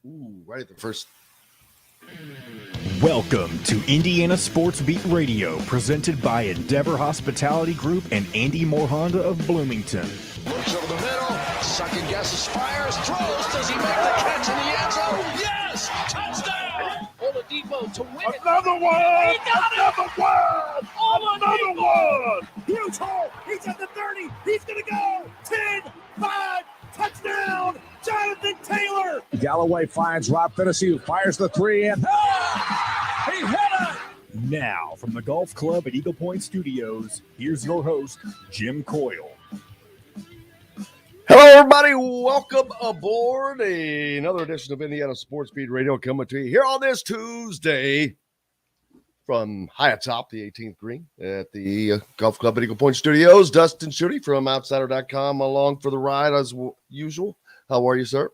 Ooh, right at the first. Welcome to Indiana Sports Beat Radio, presented by Endeavor Hospitality Group and Andy Moore Honda of Bloomington. Looks over the middle, second guesses, fires, throws. Does he make the catch in the end zone? Yes! Touchdown! Oladipo to win it. Another one! He got Another it! one! Another one! Huge hole! He's at the 30! He's gonna go! 10, 5, touchdown! Jonathan Taylor! Galloway finds Rob Finnessy, who fires the three, and He hit it! Now, from the Golf Club at Eagle Point Studios, here's your host, Jim Coyle. Hello, everybody. Welcome aboard another edition of Indiana Sports Beat Radio coming to you here on this Tuesday from high atop the 18th green at the Golf Club at Eagle Point Studios. Dustin Schutte from Outsider.com along for the ride as usual. How are you, sir?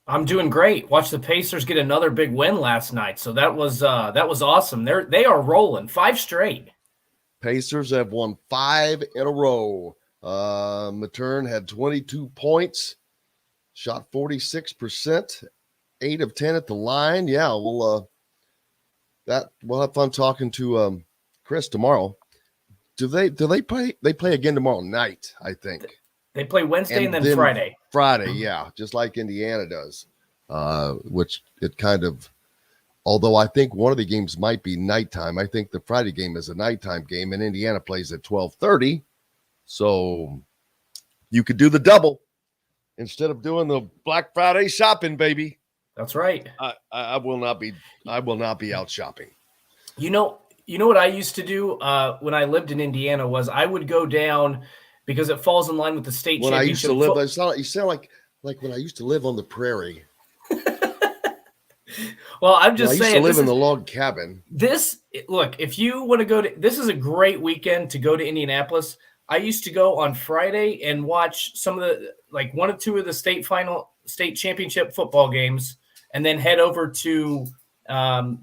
I'm doing great. Watch the Pacers get another big win last night. So that was awesome. They are rolling 5 straight. Pacers have won 5 in a row. Matern had 22 points, shot 46%, 8 of 10 at the line. Yeah, we'll have fun talking to Chris tomorrow. Do they play? They play again tomorrow night, I think. They play Wednesday and then Friday. Friday, yeah, just like Indiana does. Which it kind of, although I think one of the games might be nighttime. I think the Friday game is a nighttime game, and Indiana plays at 12:30. So you could do the double instead of doing the Black Friday shopping, baby. That's right. I will not be out shopping. You know what I used to do when I lived in Indiana was I would go down because it falls in line with the state when championship. I used to live, you sound like when I used to live on the prairie. Well, I'm just saying. I used to live in the log cabin. Look, if you want to go to, this is a great weekend to go to Indianapolis. I used to go on Friday and watch some of the, like 1 or 2 of the state championship football games, and then head over to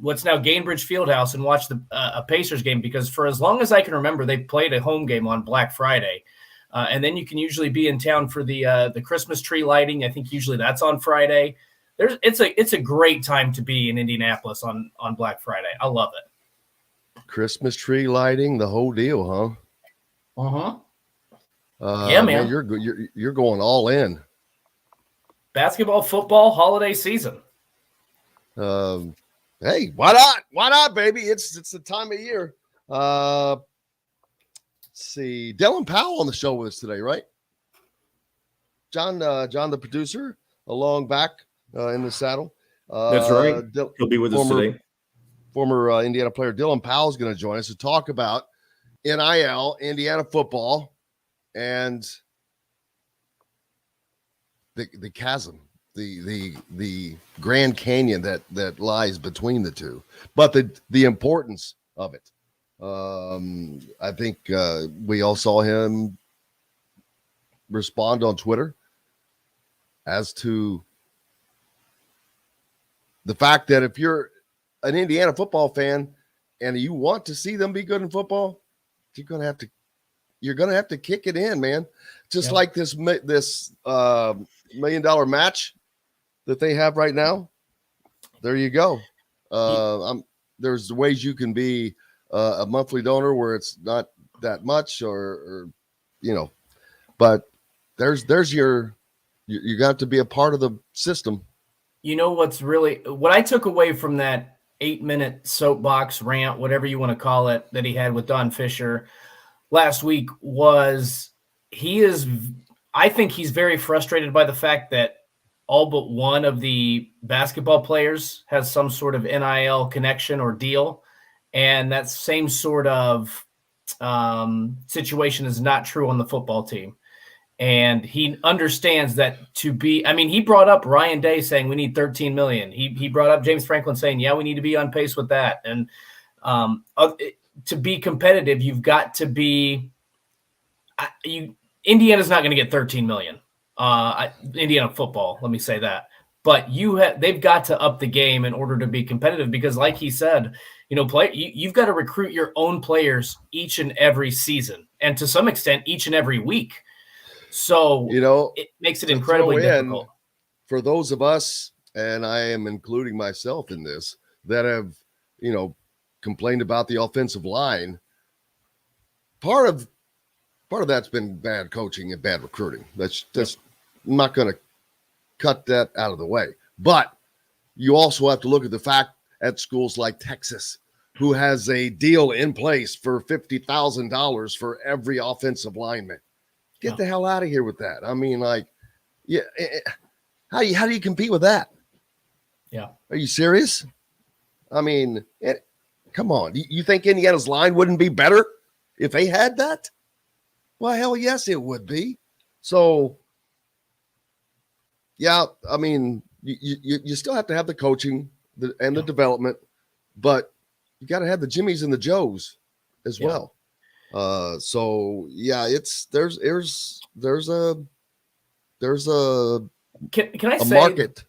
what's now Gainbridge Fieldhouse and watch a Pacers game, because for as long as I can remember, they played a home game on Black Friday. And then you can usually be in town for the Christmas tree lighting. I think usually that's on Friday. It's a great time to be in Indianapolis on Black Friday. I love it. Christmas tree lighting, the whole deal, huh? Yeah, man. You're going all in. Basketball, football, holiday season. Hey, why not? Why not, baby? It's the time of year. Let's see. Dylan Powell on the show with us today, right? John, the producer, along back in the saddle. That's right. He'll be with us today. Former Indiana player Dylan Powell is going to join us to talk about NIL, Indiana football, and the chasm, the Grand Canyon that lies between the two, but the importance of it. I think we all saw him respond on Twitter as to the fact that if you're an Indiana football fan and you want to see them be good in football, you're gonna have to kick it in, man. Just like this $1 million match that they have right now. There you go. There's ways you can be a monthly donor where it's not that much, or but there's you got to be a part of the system. You know what I took away from that 8-minute soapbox rant, whatever you want to call it, that he had with Don Fisher last week was I think he's very frustrated by the fact that all but one of the basketball players has some sort of NIL connection or deal. And that same sort of situation is not true on the football team. And he understands that he brought up Ryan Day saying we need $13 million. He brought up James Franklin saying, yeah, we need to be on pace with that. And to be competitive, you've got to be Indiana's not going to get $13 million. Indiana football, let me say that. But they've got to up the game in order to be competitive, because like he said, you've got to recruit your own players each and every season, and to some extent each and every week. So it makes it incredibly difficult for those of us and I am including myself in this, that have, complained about the offensive line. Part of that's been bad coaching and bad recruiting. That's I'm not going to cut that out of the way. But you also have to look at the fact at schools like Texas, who has a deal in place for $50,000 for every offensive lineman. Get the hell out of here with that. I mean, how do you compete with that? Yeah. Are you serious? I mean, come on. You think Indiana's line wouldn't be better if they had that? Well, hell yes, it would be. So, yeah, I mean, you still have to have the coaching and the development, but you got to have the Jimmies and the Joes as well. So yeah, there's a can I say market.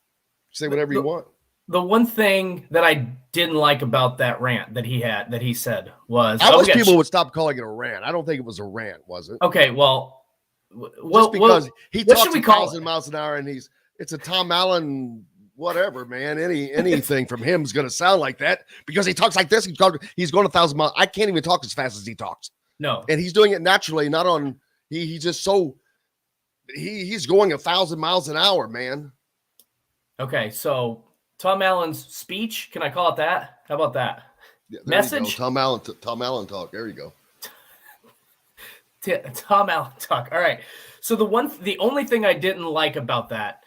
Say whatever you want. The one thing that I didn't like about that rant that he said was, I wish people would stop calling it a rant. I don't think it was a rant, was it? Okay, well, just because he talks 1,000 it? miles an hour and it's a Tom Allen, whatever, man. Anything from him is going to sound like that because he talks like this. He's going 1,000 miles. I can't even talk as fast as he talks. No, and he's doing it naturally, not on. He's just so. He's going 1,000 miles an hour, man. Okay, so Tom Allen's speech. Can I call it that? How about that? Yeah, message? Tom Allen talk. There you go. Tom Allen talk. All right. So the only thing I didn't like about that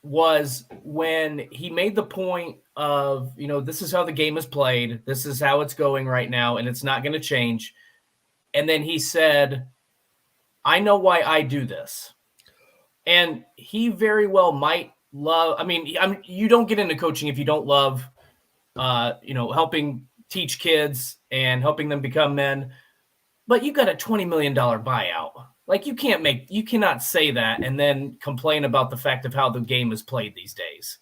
was when he made the point of, this is how the game is played. This is how it's going right now, and it's not going to change. And then he said, I know why I do this. And he very well might love, you don't get into coaching if you don't love, helping teach kids and helping them become men. But you got a $20 million buyout. Like you cannot say that and then complain about the fact of how the game is played these days.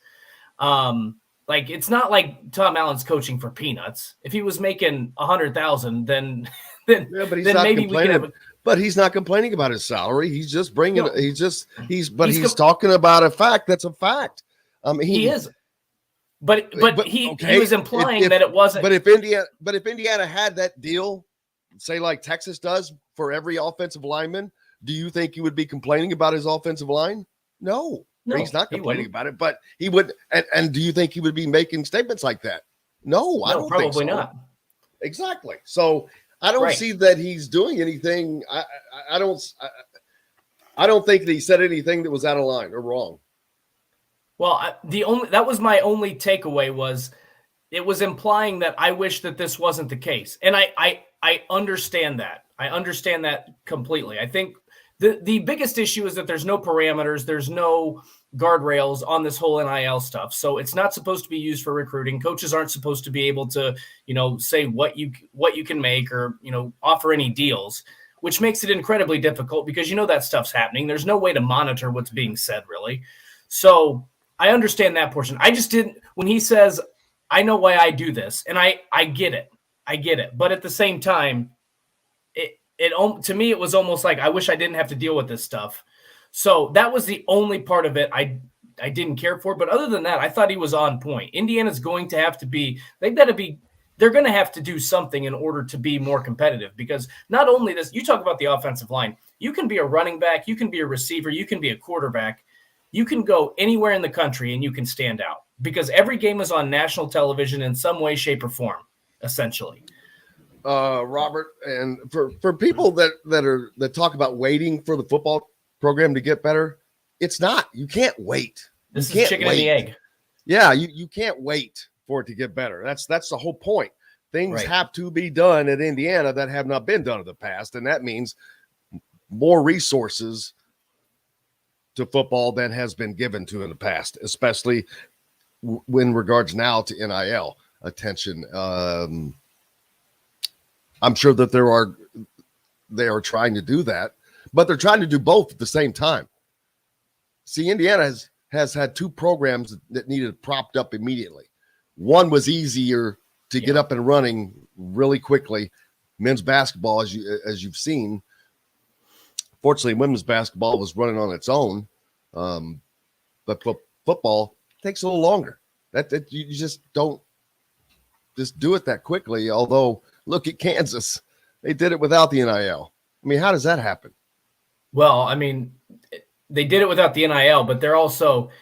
It's not like Tom Allen's coaching for peanuts. If he was making 100,000, then but he's not complaining. But he's not complaining about his salary. He's just bringing. No. He's talking about a fact. That's a fact. He is. But he was implying that it wasn't. But if Indiana had that deal, say like Texas does for every offensive lineman, do you think he would be complaining about his offensive line? No, he's not complaining about it. But he would. And do you think he would be making statements like that? No, I don't think so. Probably not. Exactly. So I don't see that he's doing anything. I don't think that he said anything that was out of line or wrong. Well, that was my only takeaway was it was implying that I wish that this wasn't the case. And I understand that. I understand that completely. I think the biggest issue is that there's no parameters. There's no guardrails on this whole NIL stuff. So it's not supposed to be used for recruiting. Coaches aren't supposed to be able to, say what you can make or, offer any deals, which makes it incredibly difficult because that stuff's happening. There's no way to monitor what's being said really. So I understand that portion. I just didn't, when he says, I know why I do this. And I get it. I get it. But at the same time, to me, it was almost like, I wish I didn't have to deal with this stuff. So that was the only part of it I didn't care for. But other than that, I thought he was on point. Indiana's going to have to be, they're going to have to do something in order to be more competitive because not only this, you talk about the offensive line, you can be a running back, you can be a receiver, you can be a quarterback, you can go anywhere in the country and you can stand out because every game is on national television in some way, shape, or form, essentially. Robert, and for people that talk about waiting for the football program to get better, it's not. You can't wait. This is chicken and the egg. Yeah, you can't wait for it to get better. That's the whole point. Things have to be done at Indiana that have not been done in the past, and that means more resources to football than has been given to in the past, especially in regards now to NIL attention. I'm sure that they are trying to do that, but they're trying to do both at the same time. See, Indiana has had two programs that needed propped up immediately. One was easier to get up and running really quickly. Men's basketball, as you've seen. Fortunately, women's basketball was running on its own. But football takes a little longer. That you just don't just do it that quickly. Although, look at Kansas. They did it without the NIL. I mean, how does that happen? Well, I mean, they did it without the NIL, but they're also –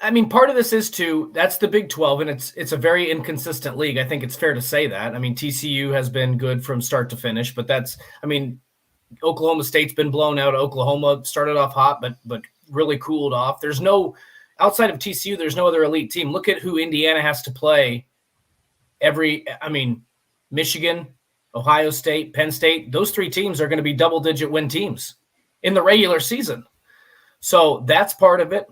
I mean, part of this is that's the Big 12, and it's a very inconsistent league. I think it's fair to say that. I mean, TCU has been good from start to finish, but Oklahoma State's been blown out. Oklahoma started off hot, but really cooled off. Outside of TCU, there's no other elite team. Look at who Indiana has to play Michigan, Ohio State, Penn State. Those three teams are going to be double-digit win teams in the regular season. So that's part of it.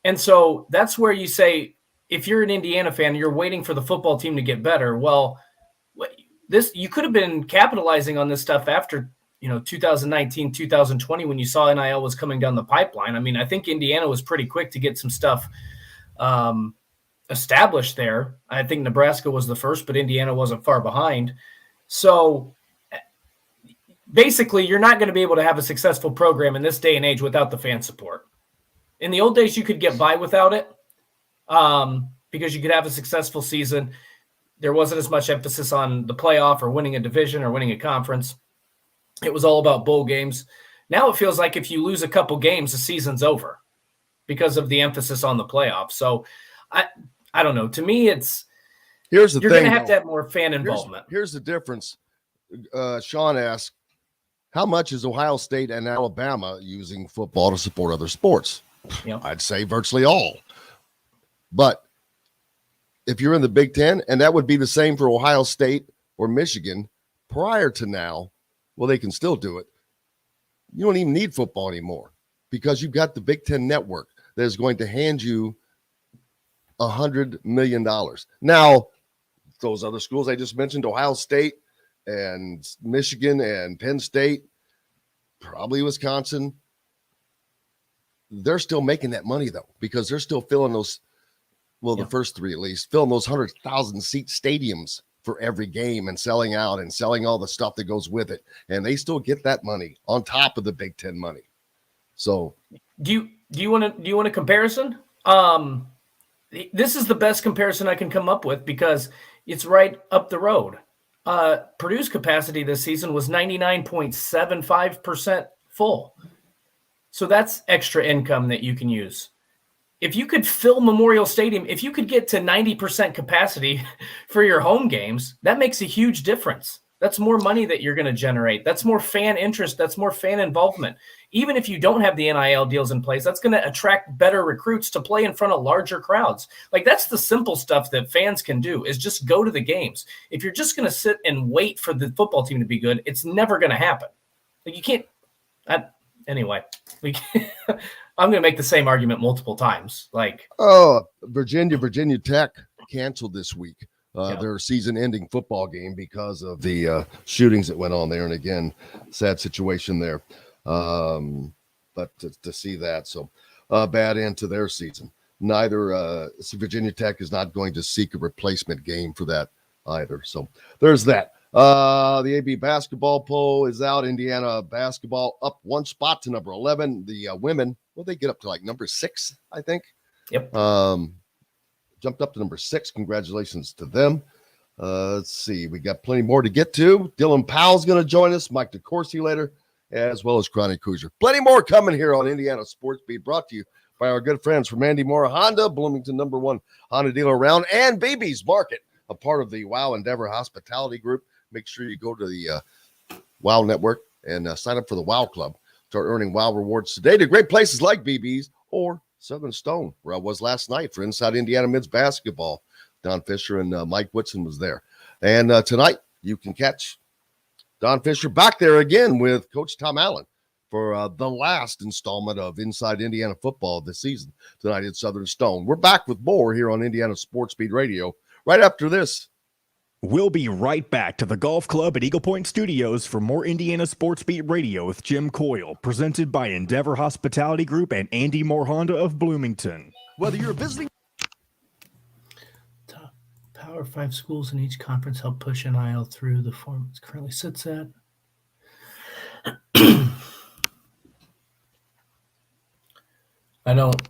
And so that's where you say, if you're an Indiana fan, you're waiting for the football team to get better. Well, you could have been capitalizing on this stuff after, 2019, 2020, when you saw NIL was coming down the pipeline. I mean, I think Indiana was pretty quick to get some stuff established there. I think Nebraska was the first, but Indiana wasn't far behind. So basically, you're not going to be able to have a successful program in this day and age without the fan support. In the old days, you could get by without it because you could have a successful season. There wasn't as much emphasis on the playoff or winning a division or winning a conference. It was all about bowl games. Now it feels like if you lose a couple games, the season's over because of the emphasis on the playoff. So I don't know. To me, you're going to have more fan involvement. Here's the difference. Sean asked, how much is Ohio State and Alabama using football to support other sports? Yep. I'd say virtually all. But if you're in the Big Ten, and that would be the same for Ohio State or Michigan prior to now, well, they can still do it. You don't even need football anymore because you've got the Big Ten network that is going to hand you $100 million. Now, those other schools I just mentioned, Ohio State and Michigan and Penn State, probably Wisconsin, they're still making that money, though, because they're still filling those, the first three at least, filling those 100,000 seat stadiums for every game and selling out and selling all the stuff that goes with it. And they still get that money on top of the Big Ten money. So do you want a comparison? This is the best comparison I can come up with because it's right up the road. Purdue's capacity this season was 99.75% full. So that's extra income that you can use. If you could fill Memorial Stadium, if you could get to 90% capacity for your home games, that makes a huge difference. That's more money that you're going to generate. That's more fan interest. That's more fan involvement. Even if you don't have the NIL deals in place, that's going to attract better recruits to play in front of larger crowds. Like, that's the simple stuff that fans can do, is just go to the games. If you're just going to sit and wait for the football team to be good, it's never going to happen. Like, you can't. Anyway, I'm going to make the same argument multiple times. Virginia Tech canceled this week their season-ending football game because of the shootings that went on there. And again, sad situation there. But to see that, so bad end to their season. Neither Virginia Tech is not going to seek a replacement game for that either. So there's that. The AB basketball poll is out. Indiana basketball up one spot to number 11. The women, they get up to like number 6, I think. Yep. Jumped up to number 6. Congratulations to them. Let's see. We got plenty more to get to. Dylan Powell's going to join us. Mike DeCourcy later, as well as Chronic Hoosier. Plenty more coming here on Indiana Sports Beat, brought to you by our good friends from Andy Moore Honda, Bloomington #1 Honda dealer around, and BB's Market, a part of the Wow Endeavor Hospitality Group. Make sure you go to the Wow Network and sign up for the Wow Club. Start earning Wow rewards today to great places like BB's or Southern Stone, where I was last night for Inside Indiana Mids Basketball. Don Fisher and Mike Whitson was there. And tonight you can catch Don Fisher back there again with Coach Tom Allen for the last installment of Inside Indiana Football this season. Tonight at Southern Stone. We're back with more here on Indiana Sports Beat Radio right after this. We'll be right back to the Golf Club at Eagle Point Studios for more Indiana Sports Beat Radio with Jim Coyle, presented by Endeavor Hospitality Group and Andy Moore Honda of Bloomington. Whether you're visiting Power 5 schools in each conference help push NIL through the form it currently sits at. I don't.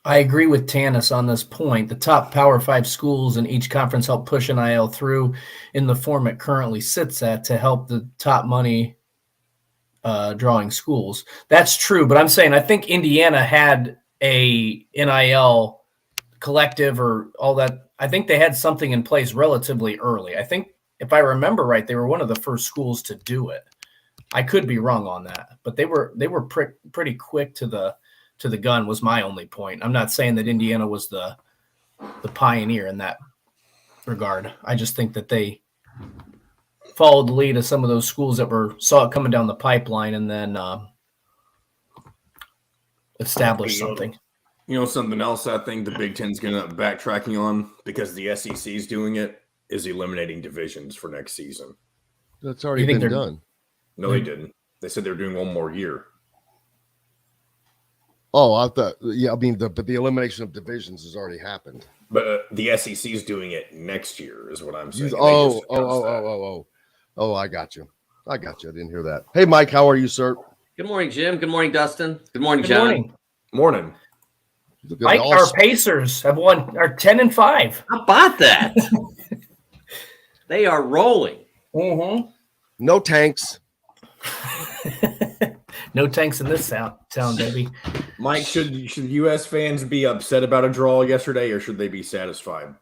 I agree with Tanis on this point. The top Power 5 schools in each conference help push NIL through in the form it currently sits at to help the top money drawing schools. That's true, but I'm saying I think Indiana had a NIL collective or all that. I think they had something in place relatively early. I think if I remember right, they were one of the first schools to do it. I could be wrong on that, but they were pretty quick to the gun was my only point. I'm not saying that Indiana was the pioneer in that regard. I just think that they followed the lead of some of those schools that saw it coming down the pipeline and then established something. You know, something else I think the Big Ten's going to backtracking on because the SEC is doing it is eliminating divisions for next season. That's already been done. No, they didn't. They said they were doing one more year. Oh, I thought, yeah, I mean, but the elimination of divisions has already happened. But the SEC is doing it next year, is what I'm saying. Oh, I got you. I didn't hear that. Hey, Mike, how are you, sir? Good morning, Jim. Good morning, Dustin. Good morning, John. Morning. Mike, our Pacers are 10-5. How about that? They are rolling. Mm-hmm. No tanks. No tanks in this town, baby. Mike, should U.S. fans be upset about a draw yesterday, or should they be satisfied?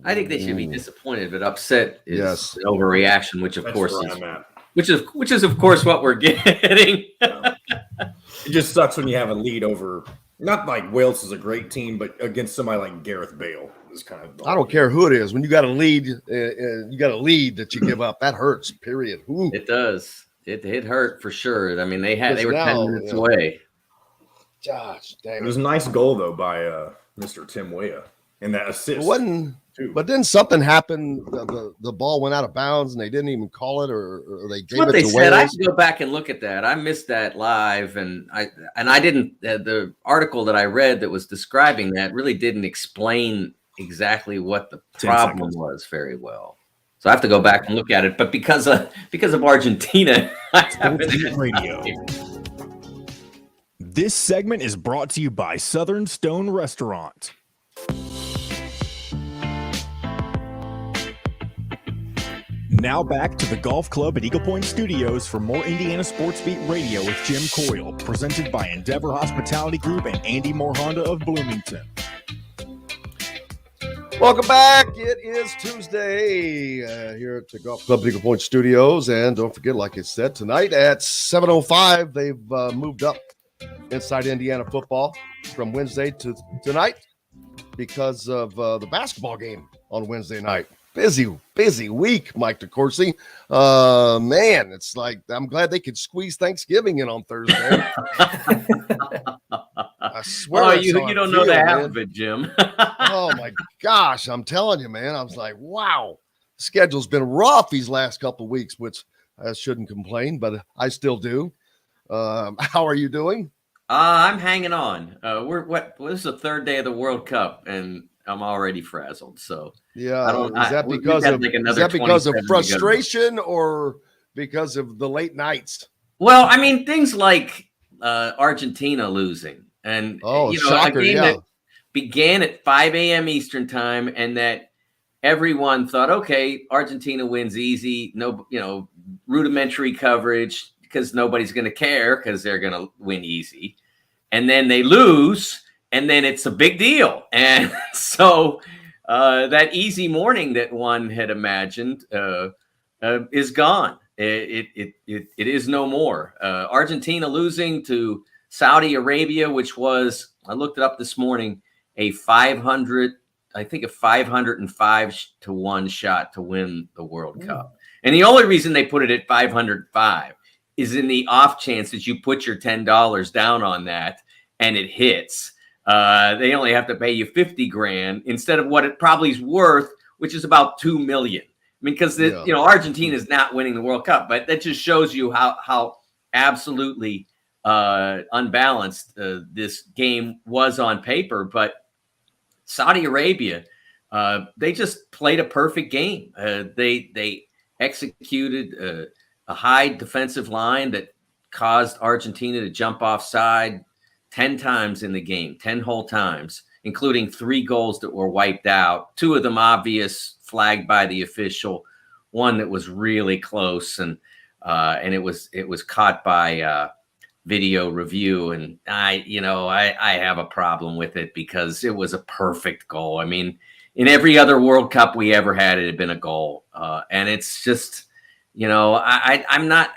I think they should be disappointed, but upset is an overreaction, which of That's course where is I'm at. which is of course what we're getting. It just sucks when you have a lead over. Not like Wales is a great team, but against somebody like Gareth Bale is kind of. I don't care who it is. When you got a lead, that you give up. That hurts. Period. Ooh. It does. It hurt for sure. I mean, they were 10 minutes away. Gosh, dang. It was a nice goal though by Mr. Tim Weah and that assist. It wasn't. But then something happened. The ball went out of bounds, and they didn't even call it, or they gave it to Wales. Said. I have to go back and look at that. I missed that live, and I didn't. The article that I read that was describing that really didn't explain exactly what the problem was very well. So I have to go back and look at it. But because of Argentina, I haven't radio. This segment is brought to you by Southern Stone Restaurant. Now back to the golf club at Eagle Point Studios for more Indiana Sports Beat Radio with Jim Coyle, presented by Endeavor Hospitality Group and Andy Moore Honda of Bloomington. Welcome back. It is Tuesday here at the Golf Club at Eagle Point Studios. And don't forget, like I said, tonight at 7:05, they've moved up Inside Indiana football from Wednesday to tonight because of the basketball game on Wednesday night. Busy week, Mike DeCourcy. Man, it's like I'm glad they could squeeze Thanksgiving in on Thursday. I swear. Oh, you don't know the half of it, Jim. Oh my gosh, I'm telling you, man. I was like, wow, the schedule's been rough these last couple of weeks, which I shouldn't complain, but I still do. How are you doing? I'm hanging on. This is the third day of the World Cup, and I'm already frazzled. So yeah, is that because of frustration or because of the late nights? Well, I mean, things like Argentina losing, and shocker, a game that began at 5 a.m. Eastern time, and that everyone thought, okay, Argentina wins easy. No, rudimentary coverage because nobody's going to care because they're going to win easy, and then they lose. And then it's a big deal. And so that easy morning that one had imagined is gone. It is no more. Argentina losing to Saudi Arabia, which was, I looked it up this morning, a 505-1 shot to win the World Cup. And the only reason they put it at 505 is in the off chance that you put your $10 down on that and it hits. They only have to pay you $50,000 instead of what it probably is worth, which is about $2 million. I mean, because Argentina is not winning the World Cup, but that just shows you how absolutely unbalanced this game was on paper. But Saudi Arabia, they just played a perfect game. They executed a high defensive line that caused Argentina to jump offside 10 times in the game, 10 whole times. including 3 goals that were wiped out. 2 of them obvious, flagged by the official. One that was really close, and it was caught by video review. And I have a problem with it because it was a perfect goal. I mean, in every other World Cup we ever had, it had been a goal, and it's just, I'm not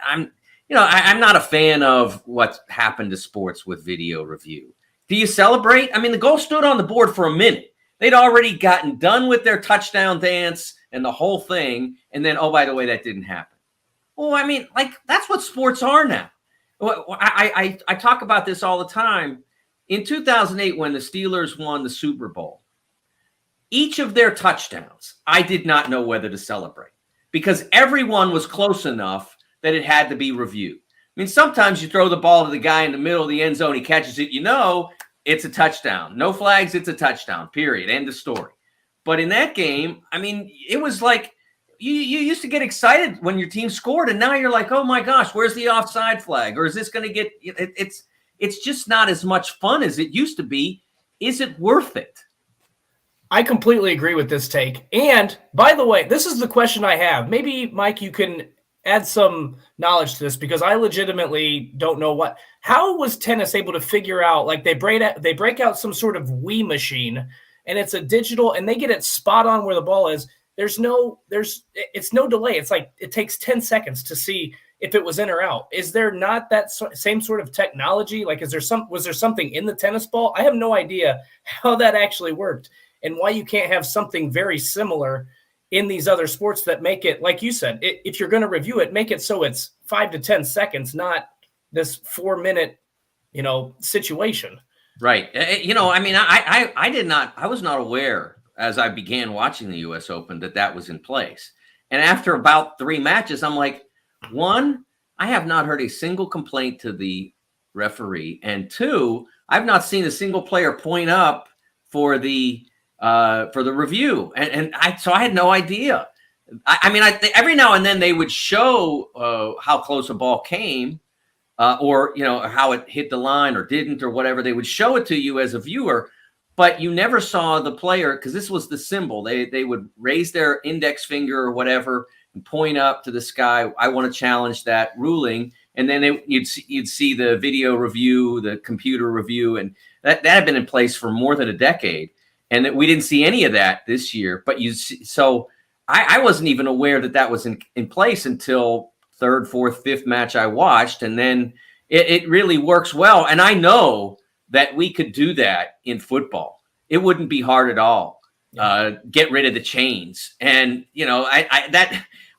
a fan of what's happened to sports with video review. Do you celebrate? I mean, the goal stood on the board for a minute. They'd already gotten done with their touchdown dance and the whole thing. And then, oh, by the way, that didn't happen. Well, I mean, like, that's what sports are now. I talk about this all the time. In 2008, when the Steelers won the Super Bowl, each of their touchdowns, I did not know whether to celebrate because everyone was close enough that it had to be reviewed. I mean, sometimes you throw the ball to the guy in the middle of the end zone, he catches it, it's a touchdown. No flags, it's a touchdown, period. End of story. But in that game, I mean, it was like you used to get excited when your team scored, and now you're like, oh my gosh, where's the offside flag? Or is this going to get it's just not as much fun as it used to be. Is it worth it? I completely agree with this take. And by the way, this is the question I have. Maybe, Mike, you can add some knowledge to this because I legitimately don't know how was tennis able to figure out, like they break out some sort of Wii machine and it's a digital and they get it spot on where the ball is. It's no delay. It's like it takes 10 seconds to see if it was in or out. Is there not that same sort of technology? Like, was there something in the tennis ball? I have no idea how that actually worked and why you can't have something very similar in these other sports that make it, like you said, if you're going to review it, make it so it's 5 to 10 seconds, not this 4-minute, situation. Right. I mean, I was not aware as I began watching the U.S. Open that was in place. And after about 3 matches, I'm like, 1, I have not heard a single complaint to the referee. And 2, I've not seen a single player point up for the review. So I had no idea. I mean, every now and then they would show how close a ball came or how it hit the line or didn't or whatever. They would show it to you as a viewer, but you never saw the player because this was the symbol. They would raise their index finger or whatever and point up to the sky. I want to challenge that ruling. And then you'd see the video review, the computer review, and that had been in place for more than a decade. And that we didn't see any of that this year. But so I wasn't even aware that was in place until 3rd, 4th, 5th match I watched. And then it really works well. And I know that we could do that in football. It wouldn't be hard at all. Get rid of the chains. And,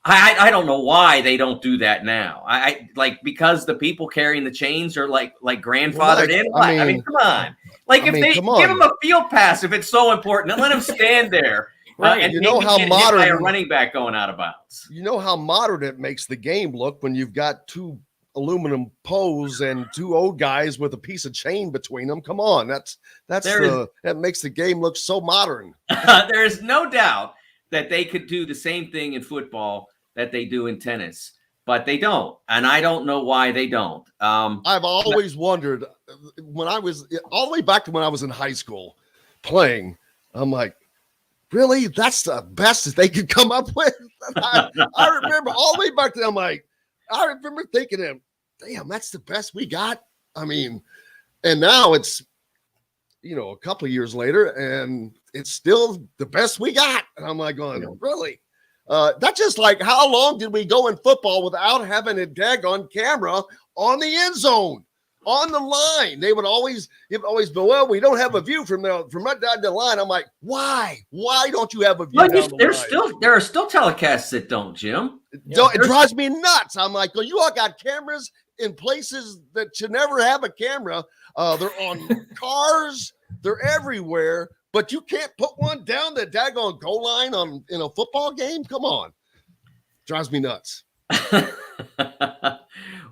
I don't know why they don't do that now. Because the people carrying the chains are like grandfathered in. I mean, come on. Give them a field pass if it's so important and let them stand there. Right. And how modern by a running back going out of bounds. You know how modern it makes the game look when you've got 2 aluminum poles and 2 old guys with a piece of chain between them. Come on, that makes the game look so modern. There is no doubt that they could do the same thing in football that they do in tennis, but they don't, and I don't know why they don't. I've always wondered when I was all the way back to when I was in high school playing. I'm like, really? That's the best that they could come up with. I remember all the way back then. I'm like, I remember thinking, damn, that's the best we got. I mean, and now it's, a couple of years later and it's still the best we got. And I'm like going, really? That's just like, how long did we go in football without having a daggone camera on the end zone, on the line? It would always be, well, we don't have a view from right down the line. I'm like, why? Why don't you have a view? There are still telecasts that don't, Jim. It drives me nuts. I'm like, well, you all got cameras in places that should never have a camera. They're on cars. They're everywhere. But you can't put one down the daggone goal line in a football game? Come on. Drives me nuts.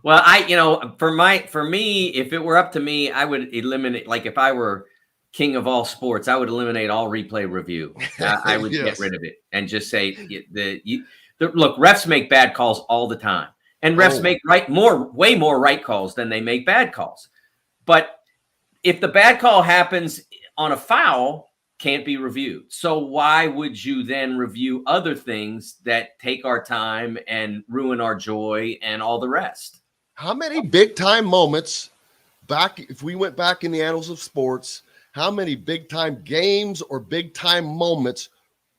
Well, for me, if it were up to me, I would eliminate, like if I were king of all sports, I would eliminate all replay review. I would get rid of it and just say look, refs make bad calls all the time. And refs make way more right calls than they make bad calls. But if the bad call happens on a foul, can't be reviewed. So why would you then review other things that take our time and ruin our joy and all the rest? How many big time moments if we went back in the annals of sports, how many big time games or big time moments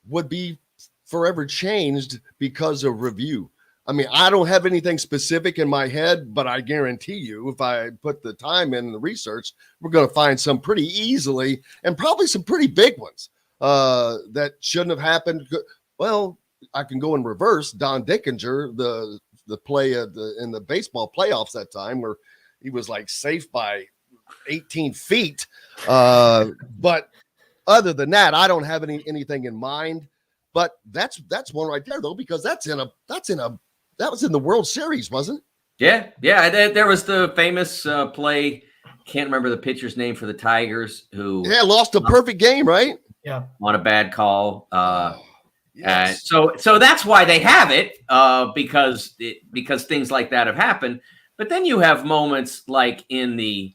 would be forever changed because of review? I mean, I don't have anything specific in my head, but I guarantee you, if I put the time in the research, we're going to find some pretty easily and probably some pretty big ones that shouldn't have happened. Well, I can go in reverse. Don Dickinger, the play in the baseball playoffs that time where he was like safe by 18 feet. But other than that, I don't have anything in mind. But that's one right there though, because that was in the World Series, wasn't it? Yeah. There was the famous play. Can't remember the pitcher's name for the Tigers who lost a perfect game, right? Yeah, on a bad call. Yes. So that's why they have it because things like that have happened. But then you have moments like in the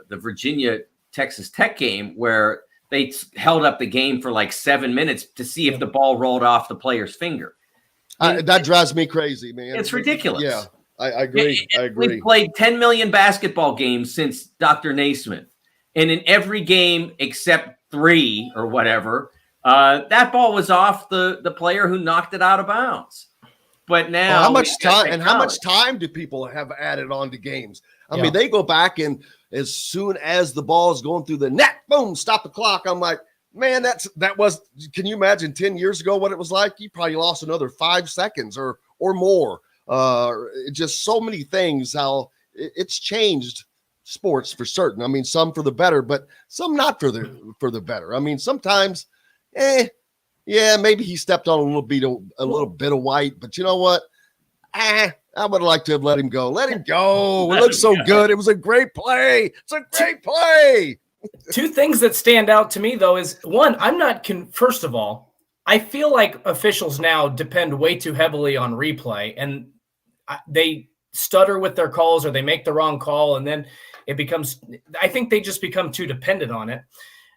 Virginia Texas Tech game where they held up the game for like 7 minutes to see if the ball rolled off the player's finger. That drives me crazy, man. It's ridiculous. Yeah, I agree. I agree. We've played 10 million basketball games since Dr. Naismith. And in every game except 3 or whatever, that ball was off the player who knocked it out of bounds. But now how much time do people have added on to games? I mean, they go back and as soon as the ball is going through the net, boom, stop the clock. I'm like, man, can you imagine 10 years ago what it was like? You probably lost another 5 seconds or more. Just so many things, how it's changed sports for certain. I mean, some for the better, but some not for the better. I mean, sometimes, maybe he stepped on a little bit of white, but you know what? I would like to have let him go. Let him go. It looked so good. It was a great play. It's a great play. 2 things that stand out to me, though, is one, first of all, I feel like officials now depend way too heavily on replay, and they stutter with their calls or they make the wrong call, and then I think they just become too dependent on it.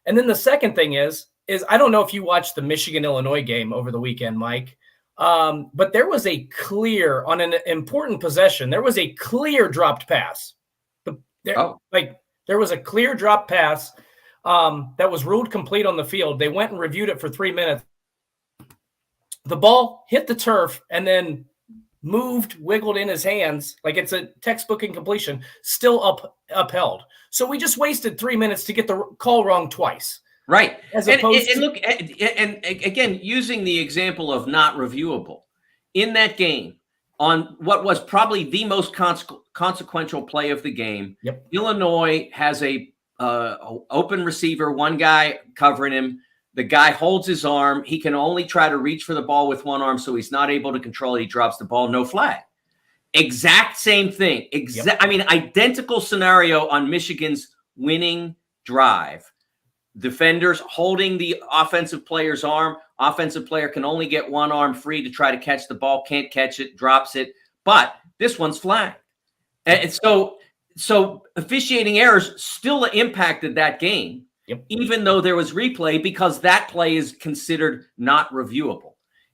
And then the second thing is I don't know if you watched the Michigan-Illinois game over the weekend, Mike, but there was on an important possession, there was a clear dropped pass. There was a clear drop pass that was ruled complete on the field. They went and reviewed it for 3 minutes. The ball hit the turf and then wiggled in his hands like it's a textbook incompletion, still upheld. So we just wasted 3 minutes to get the call wrong twice. Right. And Again, using the example of not reviewable, in that game, on what was probably the most consequential play of the game, Illinois has a open receiver, one guy covering him. The guy holds his arm. He can only try to reach for the ball with one arm, so he's not able to control it. He drops the ball, no flag. Exact same thing. I mean, identical scenario on Michigan's winning drive. Defenders holding the offensive player's arm. Offensive player can only get one arm free to try to catch the ball, can't catch it, drops it. But this one's flagged. And so officiating errors still impacted that game, even though there was replay, because that play is considered not reviewable.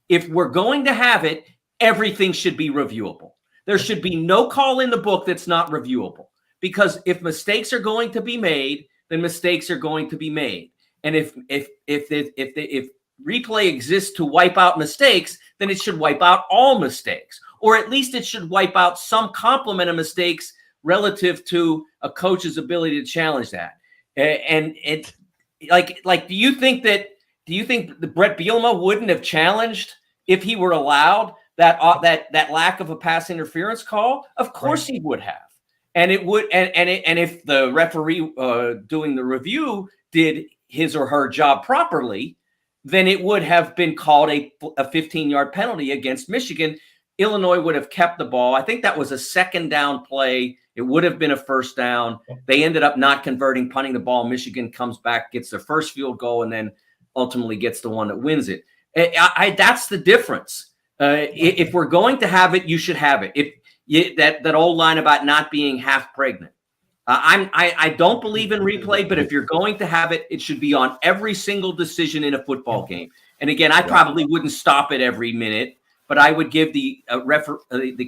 If we're going to have it, everything should be reviewable. There should be no call in the book that's not reviewable, because if mistakes are going to be made, then mistakes are going to be made. And if replay exists to wipe out mistakes, then it should wipe out all mistakes, or at least it should wipe out some complement of mistakes relative to a coach's ability to challenge that. And it do you think that the Brett Bielema wouldn't have challenged if he were allowed that lack of a pass interference call? Of course he would have. And it would, and if the referee doing the review did his or her job properly, then it would have been called a 15-yard penalty against Michigan. Illinois would have kept the ball. I think that was a second down play. It would have been a first down. They ended up not converting, punting the ball. Michigan comes back, gets their first field goal, and then ultimately gets the one that wins it. That's the difference. If we're going to have it, you should have it. That old line about not being half pregnant. I don't believe in replay, but if you're going to have it, it should be on every single decision in a football game. And again, I probably wouldn't stop it every minute, but I would give the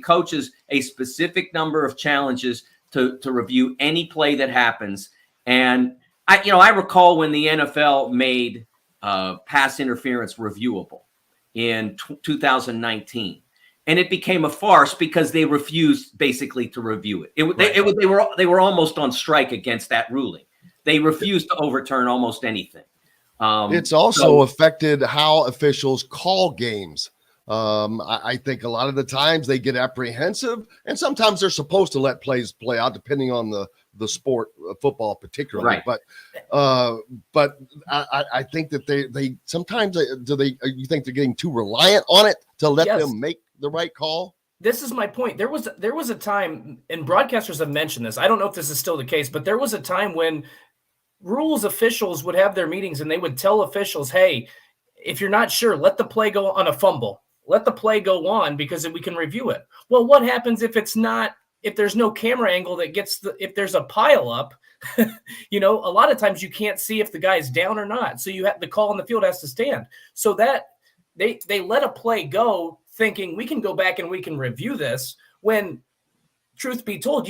coaches a specific number of challenges to review any play that happens. And I recall when the NFL made pass interference reviewable in 2019. And it became a farce because they refused basically to review it. They were almost on strike against that ruling. They refused to overturn almost anything. It's also affected how officials call games. I think a lot of the times they get apprehensive, and sometimes they're supposed to let plays play out depending on the sport, football particularly. Right. But I think that they sometimes you think they're getting too reliant on it to let them make the right call? This is my point. There was a time, and broadcasters have mentioned this. I don't know if this is still the case, but there was a time when rules officials would have their meetings and they would tell officials, hey, if you're not sure, let the play go on a fumble. Let the play go on because we can review it. Well, what happens if there's no camera angle that if there's a pile up, a lot of times you can't see if the guy's down or not. So the call on the field has to stand. So that they let a play go thinking we can go back and we can review this, when truth be told,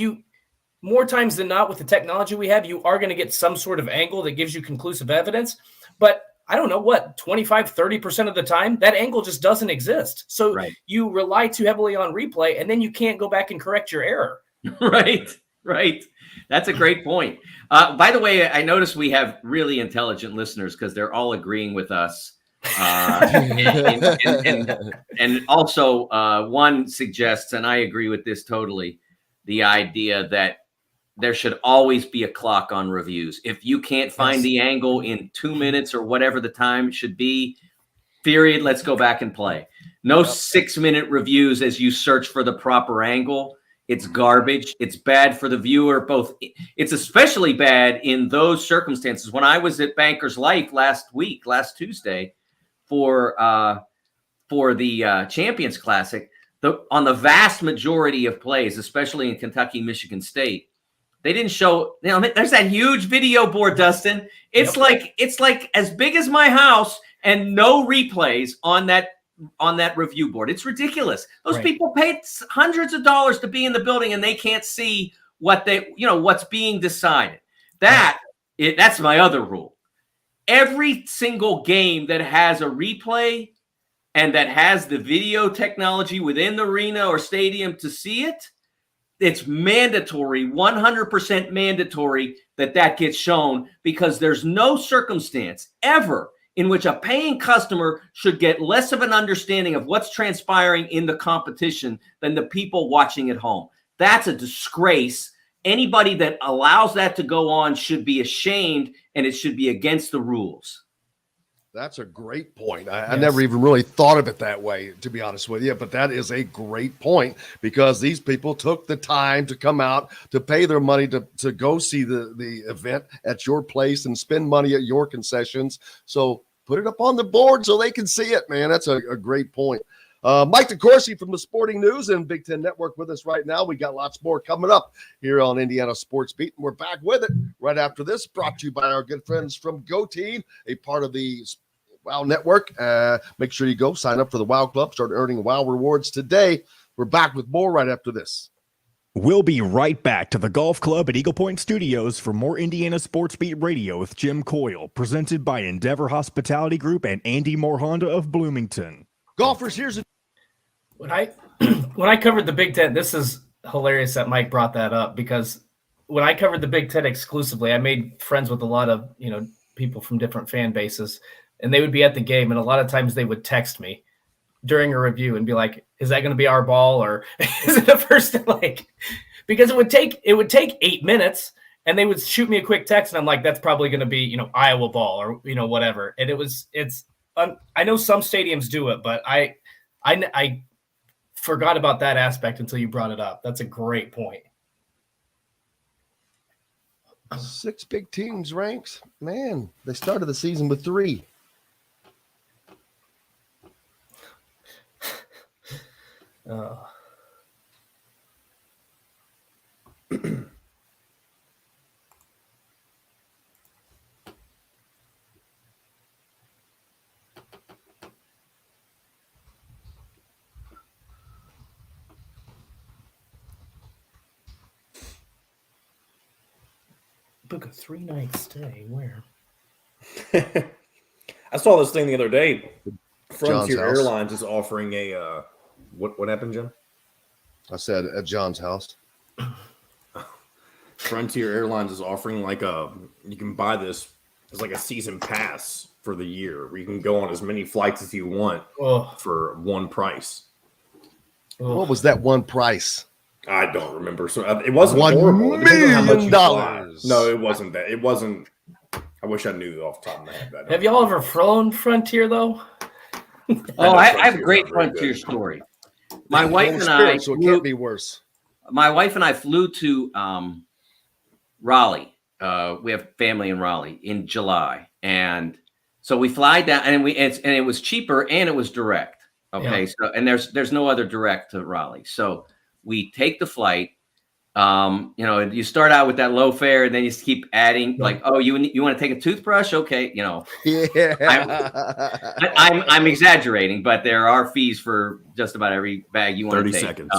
more times than not with the technology we have, you are going to get some sort of angle that gives you conclusive evidence. But I don't know 25, 30% of the time, that angle just doesn't exist. So you rely too heavily on replay, and then you can't go back and correct your error. Right. That's a great point. By the way, I noticed we have really intelligent listeners because they're all agreeing with us. And also one suggests, and I agree with this totally, the idea that there should always be a clock on reviews. If you can't find the angle in 2 minutes or whatever the time should be, period, let's go back and play. No 6-minute reviews as you search for the proper angle. It's garbage. It's bad for the viewer. It's especially bad in those circumstances. When I was at Bankers Life last Tuesday, for the Champions Classic, on the vast majority of plays, especially in Kentucky, Michigan State, they didn't show. There's that huge video board, Dustin. It's like as big as my house, and no replays on that review board. It's ridiculous. Those people paid hundreds of dollars to be in the building, and they can't see what's being decided. That's my other rule. Every single game that has a replay and that has the video technology within the arena or stadium to see it, it's mandatory, 100% mandatory that gets shown, because there's no circumstance ever in which a paying customer should get less of an understanding of what's transpiring in the competition than the people watching at home. That's a disgrace. Anybody that allows that to go on should be ashamed, and it should be against the rules. That's a great point. I never even really thought of it that way, to be honest with you, but that is a great point, because these people took the time to come out, to pay their money to go see the event at your place and spend money at your concessions. So put it up on the board so they can see it, man. That's a great point. Mike DeCourcy from the Sporting News and Big Ten Network with us right now. We got lots more coming up here on Indiana Sports Beat, and we're back with it right after this, brought to you by our good friends from Go Team, a part of the Wow Network. Make sure you go sign up for the Wow Club, start earning Wow rewards today. We're back with more right after this. We'll be right back to the Golf Club at Eagle Point Studios for more Indiana Sports Beat Radio with Jim Coyle, presented by Endeavor Hospitality Group and Andy Moore Honda of Bloomington. Golfers, here's a When I covered the Big Ten, this is hilarious that Mike brought that up, because when I covered the Big Ten exclusively, I made friends with a lot of people from different fan bases, and they would be at the game, and a lot of times they would text me during a review and be like, "Is that going to be our ball, or is it the first?" Because it would take 8 minutes, and they would shoot me a quick text, and I'm like, "That's probably going to be Iowa ball or whatever." And I know some stadiums do it, but I forgot about that aspect until you brought it up. That's a great point. 6 big teams ranks. Man, they started the season with 3. Book a 3-night stay. Where? I saw this thing the other day. John's Frontier house. Airlines is offering a what happened, Jim? I said at John's house. Frontier Airlines is offering you can buy this as like a season pass for the year where you can go on as many flights as you want for one price. What was that one price? I don't remember. So it wasn't $1 horrible. It depends on how much you fly. million. No, it wasn't that. It wasn't. I wish I knew off the top of my head. Have y'all ever flown Frontier though? Oh, I have a great Frontier story. My wife and I, So it can't be worse. my wife and I flew to Raleigh. We have family in Raleigh in July, and so we fly down, and it was cheaper and it was direct. Okay, Yeah. so and there's no other direct to Raleigh, so we take the flight. You start out with that low fare, and then you keep adding like, oh, you want to take a toothbrush? Okay, Yeah. I'm exaggerating, but there are fees for just about every bag you want to 30 take. seconds.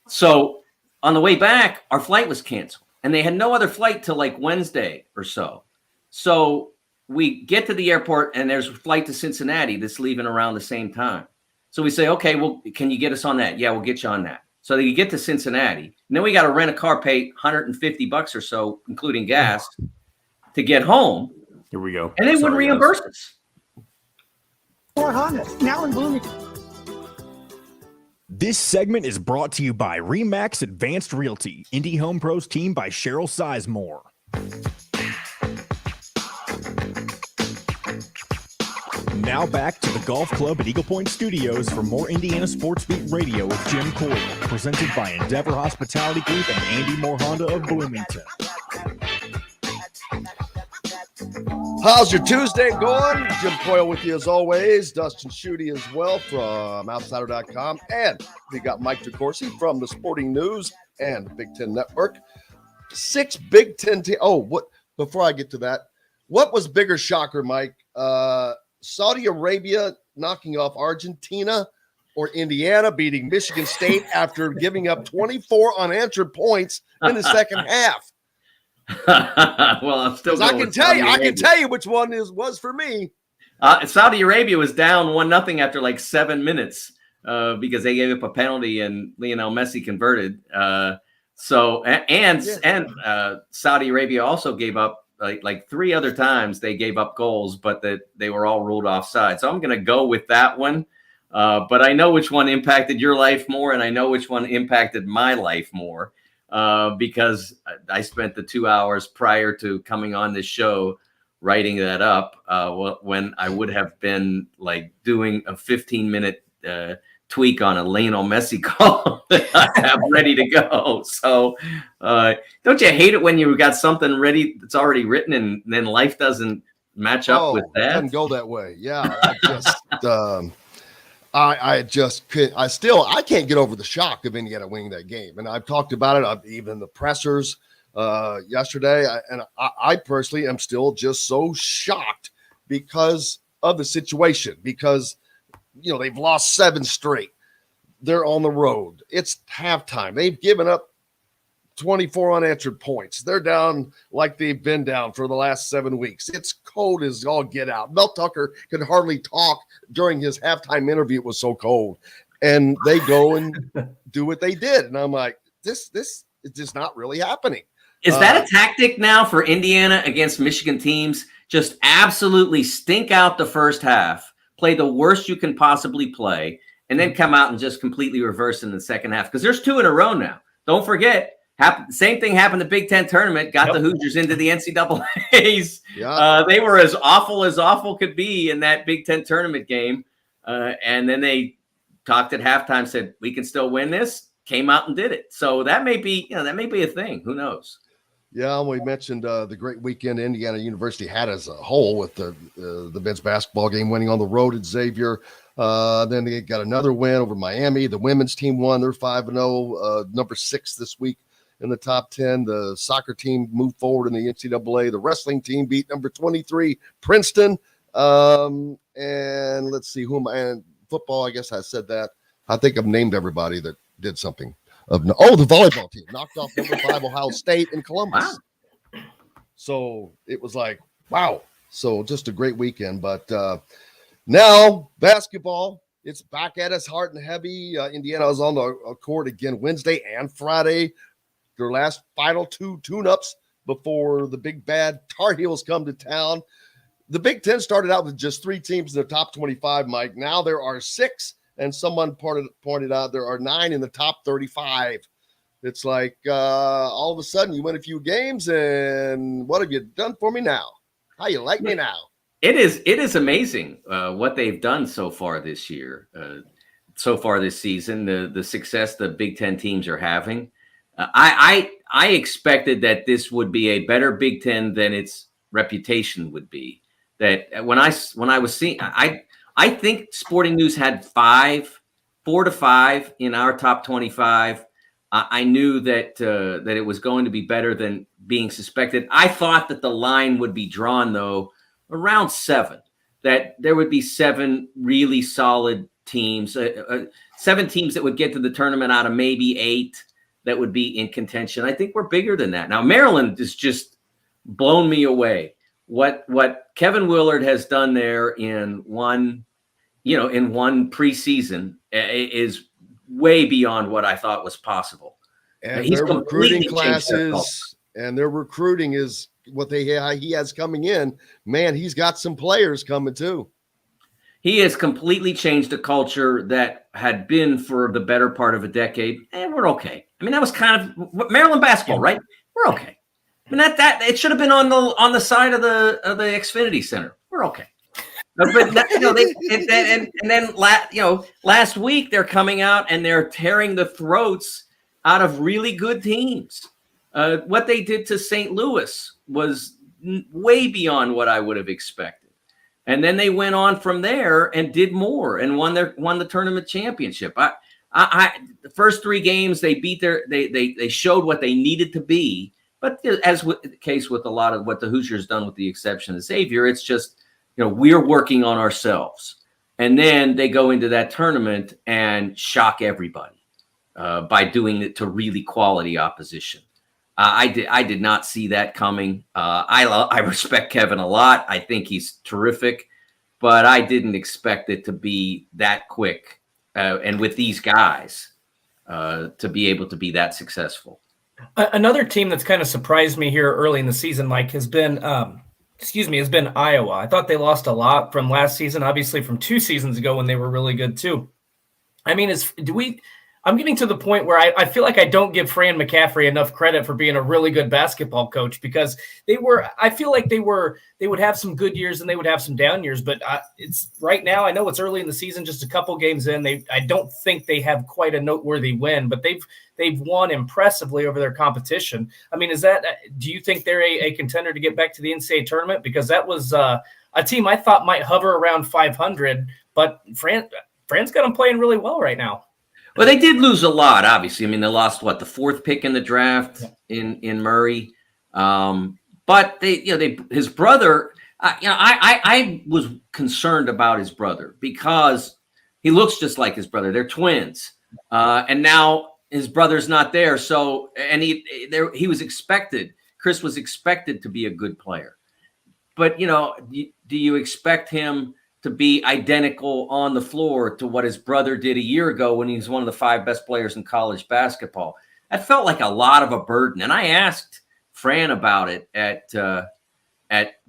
So on the way back, our flight was canceled, and they had no other flight till like Wednesday or so. So we get to the airport, and there's a flight to Cincinnati that's leaving around the same time. So we say, okay, well, can you get us on that? Yeah, we'll get you on that. So you get to Cincinnati, and then we got to rent a car, pay $150 or so, including gas, to get home. Here we go. And they wouldn't reimburse us. Or Honda, now in Bloomington. This segment is brought to you by Remax Advanced Realty, Indie Home Pros team by Cheryl Sizemore. Now back to the Golf Club at Eagle Point Studios for more Indiana Sports Beat Radio with Jim Coyle, presented by Endeavor Hospitality Group and Andy Moore Honda of Bloomington. How's your Tuesday going? Jim Coyle with you as always. Dustin Schutte as well from Outsider.com. And we got Mike DeCourcy from the Sporting News and Big Ten Network. 6 Big Ten teams. Before I get to that, what was bigger shocker, Mike? Saudi Arabia knocking off Argentina or Indiana beating Michigan State after giving up 24 unanswered points in the second half? Well, I'm still. I can tell you which one was for me. Saudi Arabia was down 1-0 after like 7 minutes because they gave up a penalty and Lionel Messi converted. Saudi Arabia also gave up like 3 other times. They gave up goals, but they were all ruled offside. So I'm going to go with that one. But I know which one impacted your life more, and I know which one impacted my life more. Because I spent the 2 hours prior to coming on this show writing that up when I would have been like doing a 15-minute tweak on a Lionel Messi call that I have ready to go. So don't you hate it when you got something ready that's already written and then life doesn't match up with that? It doesn't go that way. Yeah, I just couldn't. I can't get over the shock of Indiana winning that game. And I've talked about it, even the pressers yesterday. I personally am still just so shocked because of the situation, because, they've lost 7 straight. They're on the road. It's halftime. They've given up 24 unanswered points. They're down like they've been down for the last 7 weeks. It's cold as all get out. Mel Tucker could hardly talk during his halftime interview. It was so cold. And they go and do what they did. And I'm like, this is just not really happening. Is that a tactic now for Indiana against Michigan teams? Just absolutely stink out the first half, play the worst you can possibly play, and then come out and just completely reverse in the second half? Because there's 2 in a row now. Don't forget. Same thing happened in the Big Ten tournament, got the Hoosiers into the NCAAs. Yeah. They were as awful could be in that Big Ten tournament game. And then they talked at halftime, said, we can still win this, came out and did it. So that may be a thing. Who knows? Yeah, we mentioned the great weekend Indiana University had as a whole with the men's basketball game winning on the road at Xavier. Then they got another win over Miami. The women's team won. They're 5-0, number 6 this week in the top 10. The soccer team moved forward in the NCAA. The wrestling team beat number 23 Princeton. And let's see and football. I guess I said that. I think I've named everybody that did something. The volleyball team knocked off number 5 Ohio State and Columbus. Wow. So it was like, wow. So just a great weekend. But now basketball, it's back at us hard and heavy. Indiana is on the court again Wednesday and Friday. Their last final 2 tune-ups before the big bad Tar Heels come to town. The Big Ten started out with just 3 teams in the top 25, Mike. Now there are 6, and someone pointed out there are 9 in the top 35. It's like all of a sudden you win a few games, and what have you done for me now? How you like me now? It is amazing what they've done so far this year, so far this season. The success the Big Ten teams are having. I expected that this would be a better Big Ten than its reputation would be. That when I was seeing, I think Sporting News had 4 to 5 in our top 25. I knew that that it was going to be better than being suspected. I thought that the line would be drawn though around 7. That there would be 7 really solid teams, 7 teams that would get to the tournament out of maybe 8 that would be in contention. I think we're bigger than that. Now Maryland has just blown me away. What Kevin Willard has done there in one preseason is way beyond what I thought was possible. And their recruiting classes and their recruiting is what he has coming in. Man, he's got some players coming too. He has completely changed a culture that had been for the better part of a decade. And we're okay. I mean, that was kind of Maryland basketball, right? We're okay. I mean, that it should have been on the side of the Xfinity Center. We're okay. But last week they're coming out and they're tearing the throats out of really good teams. What they did to St. Louis was way beyond what I would have expected. And then they went on from there and did more and won the tournament championship. The first 3 games they beat they showed what they needed to be. But as with the case with a lot of what the Hoosiers done, with the exception of Xavier, it's just, we're working on ourselves. And then they go into that tournament and shock everybody by doing it to really quality opposition. I did not see that coming. I respect Kevin a lot. I think he's terrific, but I didn't expect it to be that quick. And with these guys, to be able to be that successful. Another team that's kind of surprised me here early in the season, Mike, has been Iowa. I thought they lost a lot from last season, obviously from 2 seasons ago when they were really good too. I mean, I'm getting to the point where I feel like I don't give Fran McCaffrey enough credit for being a really good basketball coach, because I feel like they would have some good years and they would have some down years, but it's right now, I know it's early in the season, just a couple games in, I don't think they have quite a noteworthy win, but they've won impressively over their competition. I mean, do you think they're a contender to get back to the NCAA tournament? Because that was a team I thought might hover around 500, but Fran's got them playing really well right now. Well, they did lose a lot, obviously. I mean, they lost the 4th pick in the draft in Murray. But his brother, I was concerned about his brother because he looks just like his brother. They're twins. And now his brother's not there. So, and he was expected, Chris was expected to be a good player. But, do you expect him to be identical on the floor to what his brother did a year ago when he was one of the 5 best players in college basketball? That felt like a lot of a burden. And I asked Fran about it at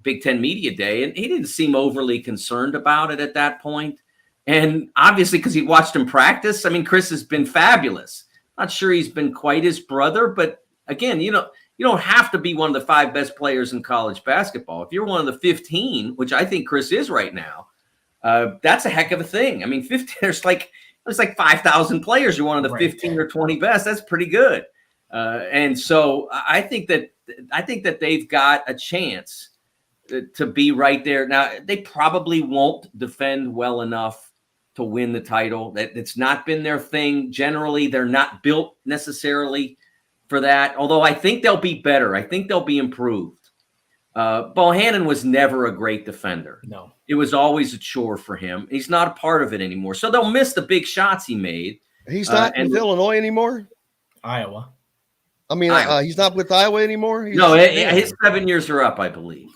Big Ten Media Day, and he didn't seem overly concerned about it at that point. And obviously, because he watched him practice, I mean, Chris has been fabulous. Not sure he's been quite his brother, but again, you don't have to be one of the 5 best players in college basketball. If you're one of the 15, which I think Chris is right now, that's a heck of a thing. I mean, 15. There's like 5,000 players. You're one of the 15 or 20 best. That's pretty good. And so I think that they've got a chance to be right there. Now, they probably won't defend well enough to win the title. It's not been their thing. Generally, they're not built necessarily for that. Although I think they'll be better. I think they'll be improved. Bohannon was never a great defender. No. It was always a chore for him. He's not a part of it anymore. So they'll miss the big shots he made. He's not in Illinois anymore? Iowa. I mean, he's not with Iowa anymore. His 7 years are up, I believe.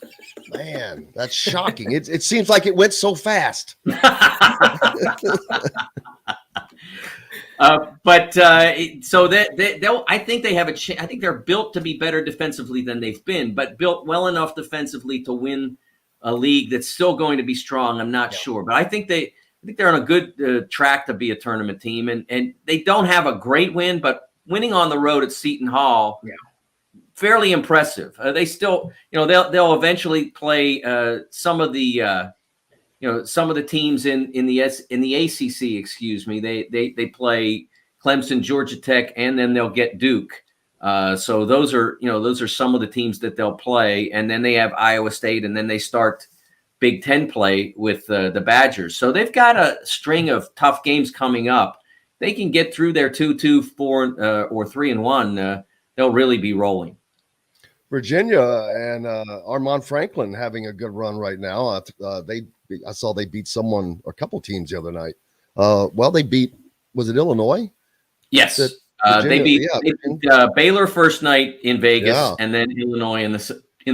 Man, that's shocking. It seems like it went so fast. So they'll. I think they have a chance. I think they're built to be better defensively than they've been, but built well enough defensively to win a league that's still going to be strong. I'm not sure, but I think they're on a good track to be a tournament team, and they don't have a great win, but winning on the road at Seton Hall, fairly impressive. They still, they'll eventually play some of the teams in the ACC. Excuse me, they play Clemson, Georgia Tech, and then they'll get Duke. So those are some of the teams that they'll play, and then they have Iowa State, and then they start Big Ten play with the Badgers. So they've got a string of tough games coming up. They can get through their 2-2, 4 or 3-1. They'll really be rolling. Virginia and Armand Franklin having a good run right now. I saw they beat a couple teams the other night. They beat, was it Illinois? Yes. They beat Baylor first night in Vegas, and then Illinois in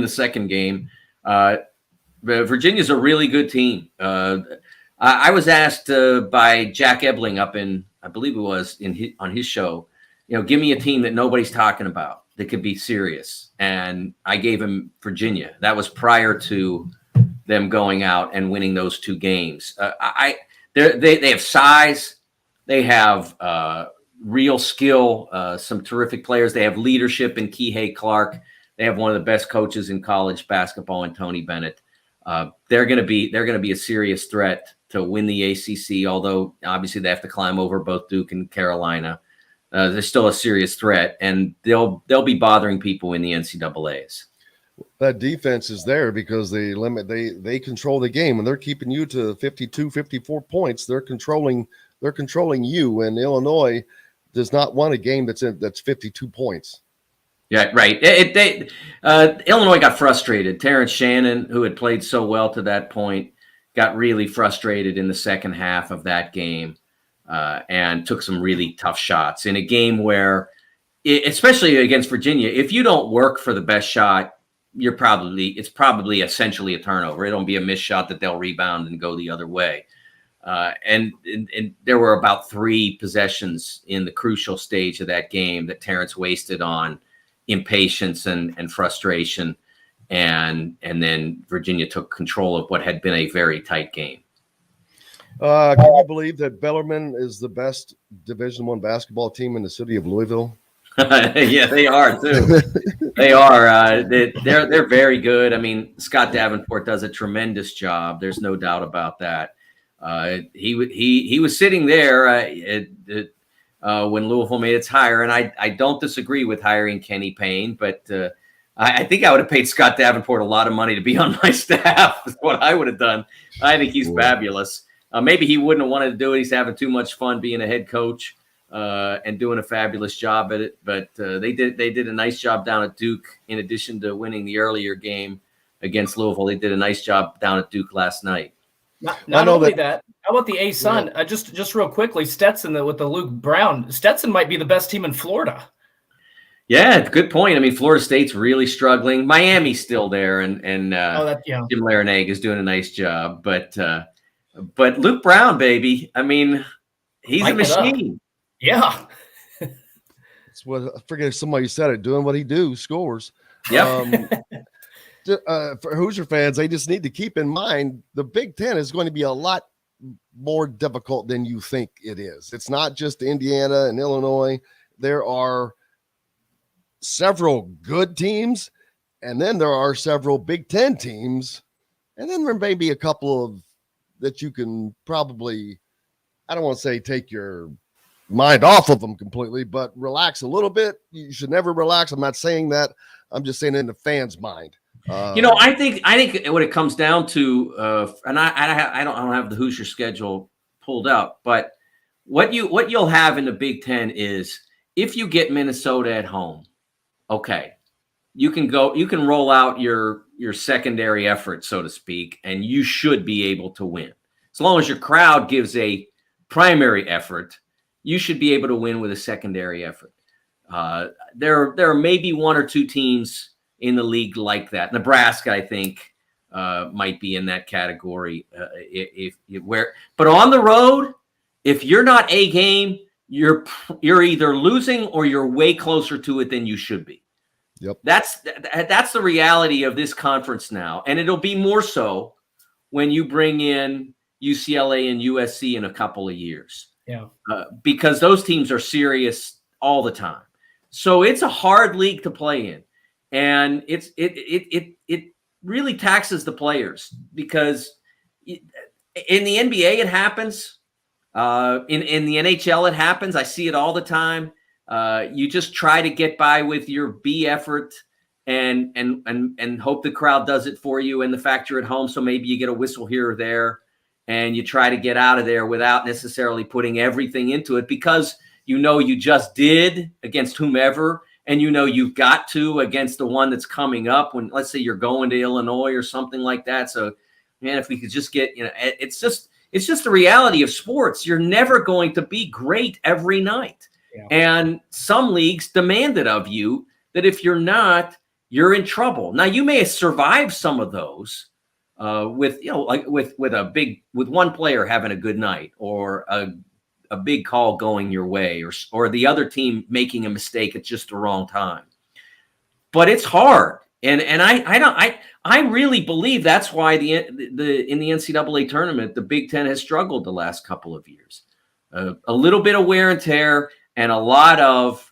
the second game. Virginia's a really good team. I was asked by Jack Ebling up in, I believe it was on his show, give me a team that nobody's talking about that could be serious. And I gave him Virginia. That was prior to them going out and winning those two games. They have size. They have real skill, some terrific players. They have leadership in Kihei Clark. They have one of the best coaches in college basketball in Tony Bennett. They're going to be a serious threat to win the ACC, although obviously they have to climb over both Duke and Carolina. They're still a serious threat, and they'll be bothering people in the NCAAs. That defense is there because they control the game, and they're keeping you to 52, 54 points. They're controlling you, and Illinois does not want a game that's 52 points. Yeah, right. Illinois got frustrated. Terrence Shannon, who had played so well to that point, got really frustrated in the second half of that game and took some really tough shots in a game where, especially against Virginia, if you don't work for the best shot, it's probably essentially a turnover. It'll be a missed shot that they'll rebound and go the other way. And there were about 3 possessions in the crucial stage of that game that Terrence wasted on impatience and frustration. And then Virginia took control of what had been a very tight game. Can you believe that Bellarmine is the best Division I basketball team in the city of Louisville? Yeah, they are too. They are. They're very good. I mean, Scott Davenport does a tremendous job. There's no doubt about that. He was sitting there when Louisville made its hire, and I don't disagree with hiring Kenny Payne, but I think I would have paid Scott Davenport a lot of money to be on my staff. Is what I would have done. I think he's fabulous. Maybe he wouldn't have wanted to do it. He's having too much fun being a head coach and doing a fabulous job at it. But they did a nice job down at Duke. In addition to winning the earlier game against Louisville, they did a nice job down at Duke last night. Not only that, how about the A-Sun? Just real quickly, Stetson with the Luke Brown. Stetson might be the best team in Florida. Yeah, good point. I mean, Florida State's really struggling. Miami's still there, and Jim Larinaga is doing a nice job. But Luke Brown, baby, I mean, he's a machine. Yeah. It's what I forget if somebody said it. Doing what he do, scores. Yep. For Hoosier fans, they just need to keep in mind the Big Ten is going to be a lot more difficult than you think it is. It's not just Indiana and Illinois. There are several good teams, and then there are several Big Ten teams, and then there may be a couple of that you can probably, I don't want to say take your mind off of them completely, but relax a little bit. You should never relax. I'm not saying that. I'm just saying in the fans' mind. I think what it comes down to, and I don't have the Hoosier schedule pulled up, but what you'll have in the Big Ten is if you get Minnesota at home, okay, you can roll out your secondary effort, so to speak, and you should be able to win. As long as your crowd gives a primary effort, you should be able to win with a secondary effort. There are maybe one or two teams in the league like that. Nebraska, I think, might be in that category. But on the road, if you're not A game, you're either losing or you're way closer to it than you should be. Yep. That's the reality of this conference now, and it'll be more so when you bring in UCLA and USC in a couple of years. Yeah, because those teams are serious all the time. So it's a hard league to play in, and it really taxes the players because in the NBA it happens, in the NHL it happens. I see it all the time. You just try to get by with your B effort and hope the crowd does it for you. And the fact you're at home, so maybe you get a whistle here or there, and you try to get out of there without necessarily putting everything into it because you just did against whomever, and you've got to against the one that's coming up when, let's say, you're going to Illinois or something like that. So, man, if we could just get, it's just the reality of sports. You're never going to be great every night. Yeah. And some leagues demand it of you that if you're not, you're in trouble. Now, you may survive some of those with one player having a good night or a big call going your way or the other team making a mistake at just the wrong time. But it's hard. And I really believe that's why in the NCAA tournament, the Big Ten has struggled the last couple of years. A little bit of wear and tear and a lot of,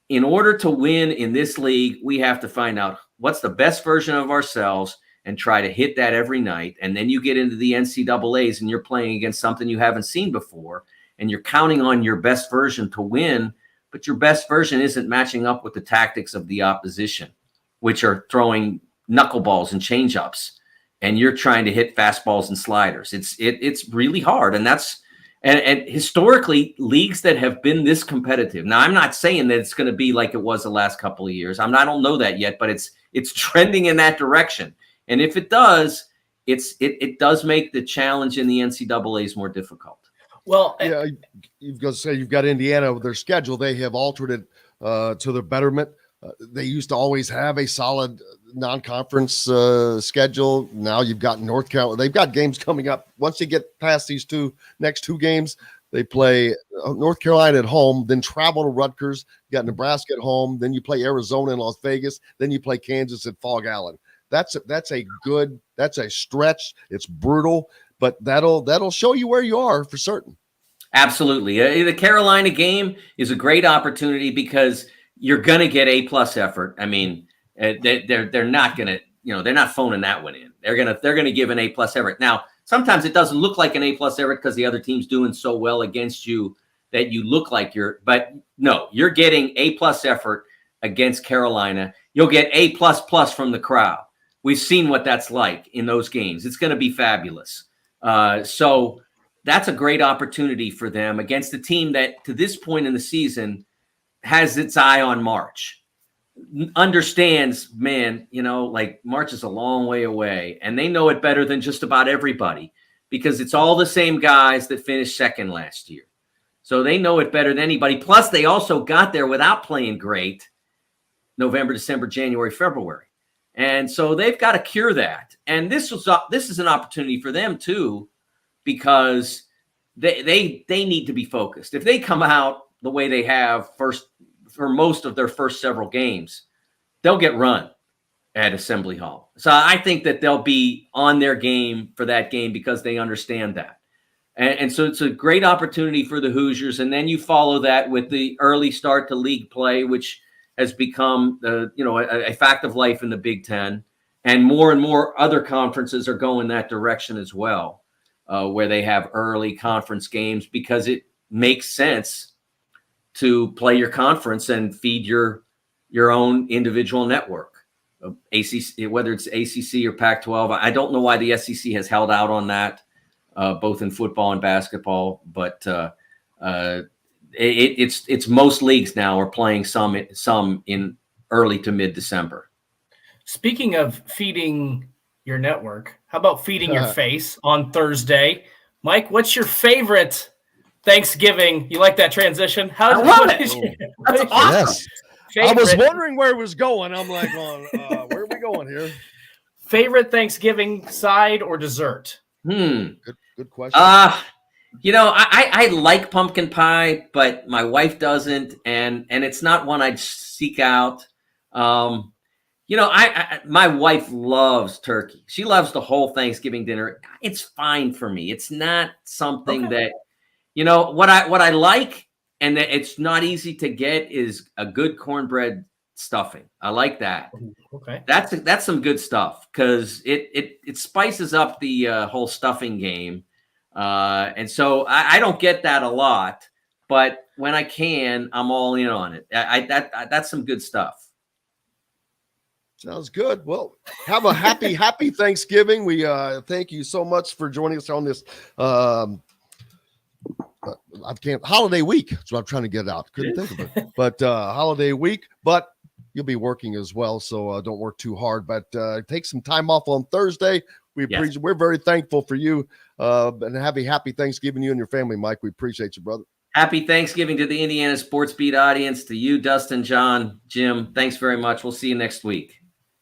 in order to win in this league, we have to find out what's the best version of ourselves and try to hit that every night. And then you get into the NCAAs and you're playing against something you haven't seen before, and you're counting on your best version to win, but your best version isn't matching up with the tactics of the opposition, which are throwing knuckleballs and changeups, and you're trying to hit fastballs and sliders. It's really hard, and and historically, leagues that have been this competitive. Now, I'm not saying that it's going to be like it was the last couple of years. I don't know that yet, but it's trending in that direction. And if it does, it does make the challenge in the NCAAs more difficult. Well, yeah, you've got to say you've got Indiana with their schedule. They have altered it to their betterment. They used to always have a solid non-conference schedule. Now you've got North Carolina. They've got games coming up. Once you get past these next two games, they play North Carolina at home, then travel to Rutgers. You got Nebraska at home. Then you play Arizona in Las Vegas. Then you play Kansas at Fog Island. That's a stretch. It's brutal, but that'll show you where you are for certain. Absolutely. The Carolina game is a great opportunity because you're going to get A+ effort. I mean, they're not going to, they're not phoning that one in. They're going to give an A+ effort. Now, sometimes it doesn't look like an A+ effort because the other team's doing so well against you that you look like but no, you're getting A+ effort against Carolina. You'll get A++ from the crowd. We've seen what that's like in those games. It's going to be fabulous. So that's a great opportunity for them against a team that to this point in the season has its eye on March, understands, man, March is a long way away, and they know it better than just about everybody because it's all the same guys that finished second last year. So they know it better than anybody. Plus, they also got there without playing great November, December, January, February. And so they've got to cure that. And this is an opportunity for them too, because they need to be focused. If they come out the way they have for most of their first several games, they'll get run at Assembly Hall. So I think that they'll be on their game for that game because they understand that. And so it's a great opportunity for the Hoosiers. And then you follow that with the early start to league play, which has become a fact of life in the Big Ten. And more other conferences are going that direction as well, where they have early conference games because it makes sense to play your conference and feed your own individual network. ACC, whether it's ACC or Pac-12. I don't know why the SEC has held out on that, both in football and basketball, but it's most leagues now are playing some in early to mid-December. Speaking of feeding your network, how about feeding your face on Thursday? Mike, what's your favorite Thanksgiving. You like that transition? I love it. That's awesome. Yes. I was Favorite- wondering where it was going. I'm like, where are we going here? Favorite Thanksgiving side or dessert? Good question. I like pumpkin pie, but my wife doesn't, and it's not one I'd seek out. My wife loves turkey. She loves the whole Thanksgiving dinner. It's fine for me. It's not something that, what I like, and that it's not easy to get, is a good cornbread stuffing. I like that. Okay. That's some good stuff, because it spices up the whole stuffing game. And so I don't get that a lot, but when I can, I'm all in on it. That's some good stuff. Sounds good. Well, have a happy Thanksgiving. We thank you so much for joining us on this holiday week. That's what I'm trying to get out. Couldn't think of it. But holiday week, but you'll be working as well, so don't work too hard. But take some time off on Thursday. We're very thankful for you, and have a happy Thanksgiving, you and your family, Mike. We appreciate you, brother. Happy Thanksgiving to the Indiana Sports Beat audience, to you, Dustin, John, Jim. Thanks very much. We'll see you next week.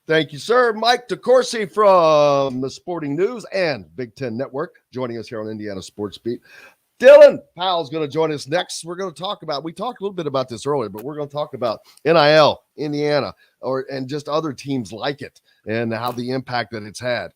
Thank you, sir. Mike DeCourcy from the Sporting News and Big Ten Network joining us here on Indiana Sports Beat. Dylan Powell is going to join us next. We're going to talk about, we talked a little bit about this earlier, but we're going to talk about NIL, Indiana, and just other teams like it and how the impact that it's had.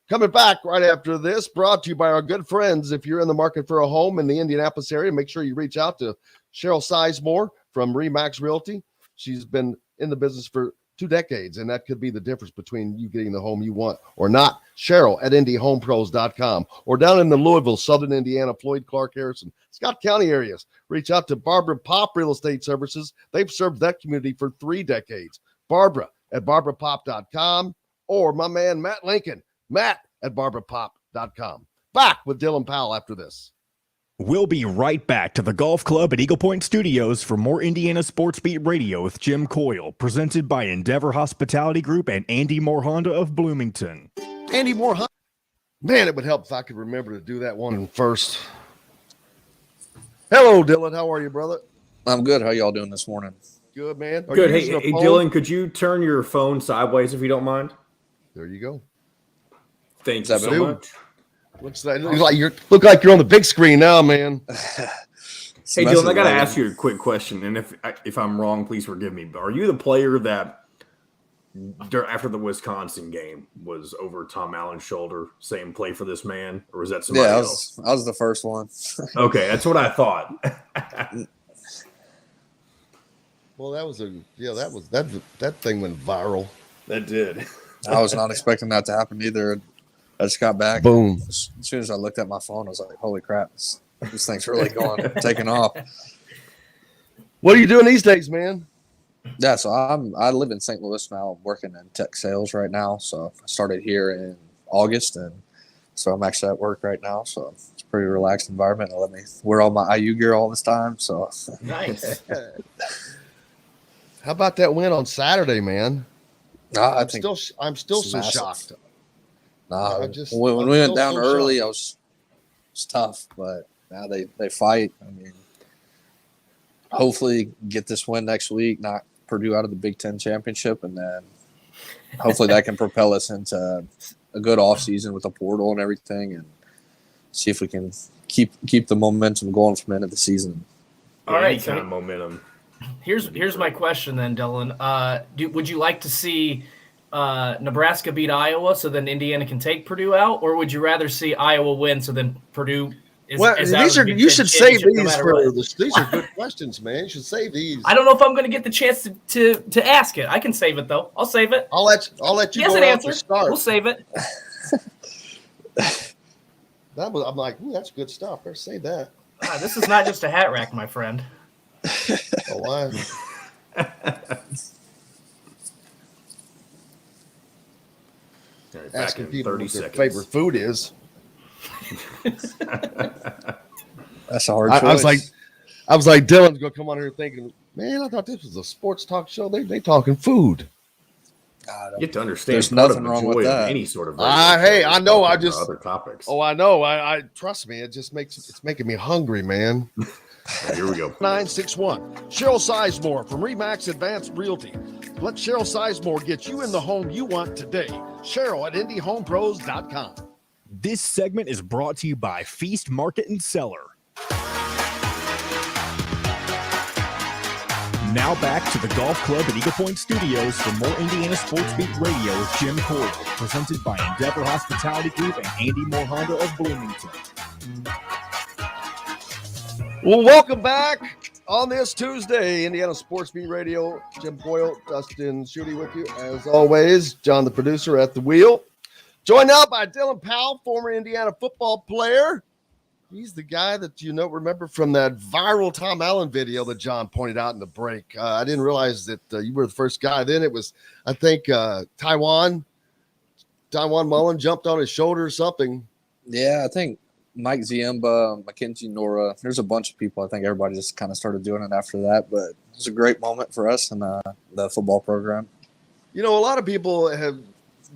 Coming back right after this, brought to you by our good friends. If you're in the market for a home in the Indianapolis area, make sure you reach out to Cheryl Sizemore from Remax Realty. She's been in the business for 2 decades, and that could be the difference between you getting the home you want or not. Cheryl at IndyHomePros.com, or down in the Louisville, Southern Indiana, Floyd, Clark, Harrison, Scott County areas. Reach out to Barbara Pop Real Estate Services. They've served that community for 3 decades. Barbara at BarbaraPop.com, or my man Matt Lincoln, Matt at BarbaraPop.com. Back with Dylan Powell after this. We'll be right back to the Golf Club at Eagle Point Studios for more Indiana Sports Beat Radio with Jim Coyle, presented by Endeavor Hospitality Group and Andy Moore Honda of Bloomington. Andy Moore Honda. Man, it would help if I could remember to do that one first. Hello, Dylan. How are you, brother? I'm good. How y'all doing this morning? Good, man. Are good. You Hey, Dylan, could you turn your phone sideways if you don't mind? There you go. Thank you so much. Looks like you're on the big screen now, man. Hey, Dylan, I got to ask you a quick question, and if I'm wrong, please forgive me. But are you the player that, after the Wisconsin game, was over Tom Allen's shoulder saying "play for this man," or was that somebody else? I was the first one. Okay, that's what I thought. Well, that thing went viral. That did. I was not expecting that to happen either. I just got back. Boom. As soon as I looked at my phone, I was like, holy crap, this thing's really taking off. What are you doing these days, man? Yeah, so I live in St. Louis now. I'm working in tech sales right now. So I started here in August, and so I'm actually at work right now. So it's a pretty relaxed environment. They let me wear all my IU gear all this time. So Nice. How about that win on Saturday, man? I'm still so shocked. When we went down early, shocked. It was tough, but now they fight. I mean, hopefully get this win next week, knock Purdue out of the Big Ten championship, and then hopefully that can propel us into a good offseason with the portal and everything, and see if we can keep the momentum going from the end of the season. All right, any kind of momentum. Here's my question then, Dylan. Would you like to see Nebraska beat Iowa so then Indiana can take Purdue out, or would you rather see Iowa win so then Purdue is these are you should save these for these are good questions, man. You should save these. I don't know if I'm going to get the chance to ask it. I can save it though. I'll save it. I'll let you go an answer. Start. We'll save it. I'm like, ooh, that's good stuff. Better say that. This is not just a hat rack, my friend. Oh, why? Asking people what their favorite food is. That's a hard choice. I was like, Dylan's gonna come on here thinking, man, I thought this was a sports talk show. They talking food. You have to understand. There's part nothing of the wrong joy with of that. any sort of. Hey, I know. I talking about just other topics. Oh, I know. I trust me. It just it's making me hungry, man. Here we go. 961. Cheryl Sizemore from Remax Advanced Realty. Let Cheryl Sizemore get you in the home you want today. Cheryl at IndyHomePros.com. This segment is brought to you by Feast Market and Cellar. Now back to the Golf Club at Eagle Point Studios for more Indiana Sports Beat Radio with Jim Coyle, presented by Endeavor Hospitality Group and Andy Moore Honda of Bloomington. Well, welcome back on this Tuesday, Indiana Sports Beat Radio. Jim Coyle, Dustin, Schutte with you as always. John, the producer, at the wheel. Joined now by Dylan Powell, former Indiana football player. He's the guy that remember from that viral Tom Allen video that John pointed out in the break. I didn't realize that you were the first guy. Then it was, I think, Taiwan Mullen jumped on his shoulder or something. Yeah, I think Mike Ziemba, Mackenzie Nora. There's a bunch of people. I think everybody just kind of started doing it after that. But it was a great moment for us and the football program. A lot of people have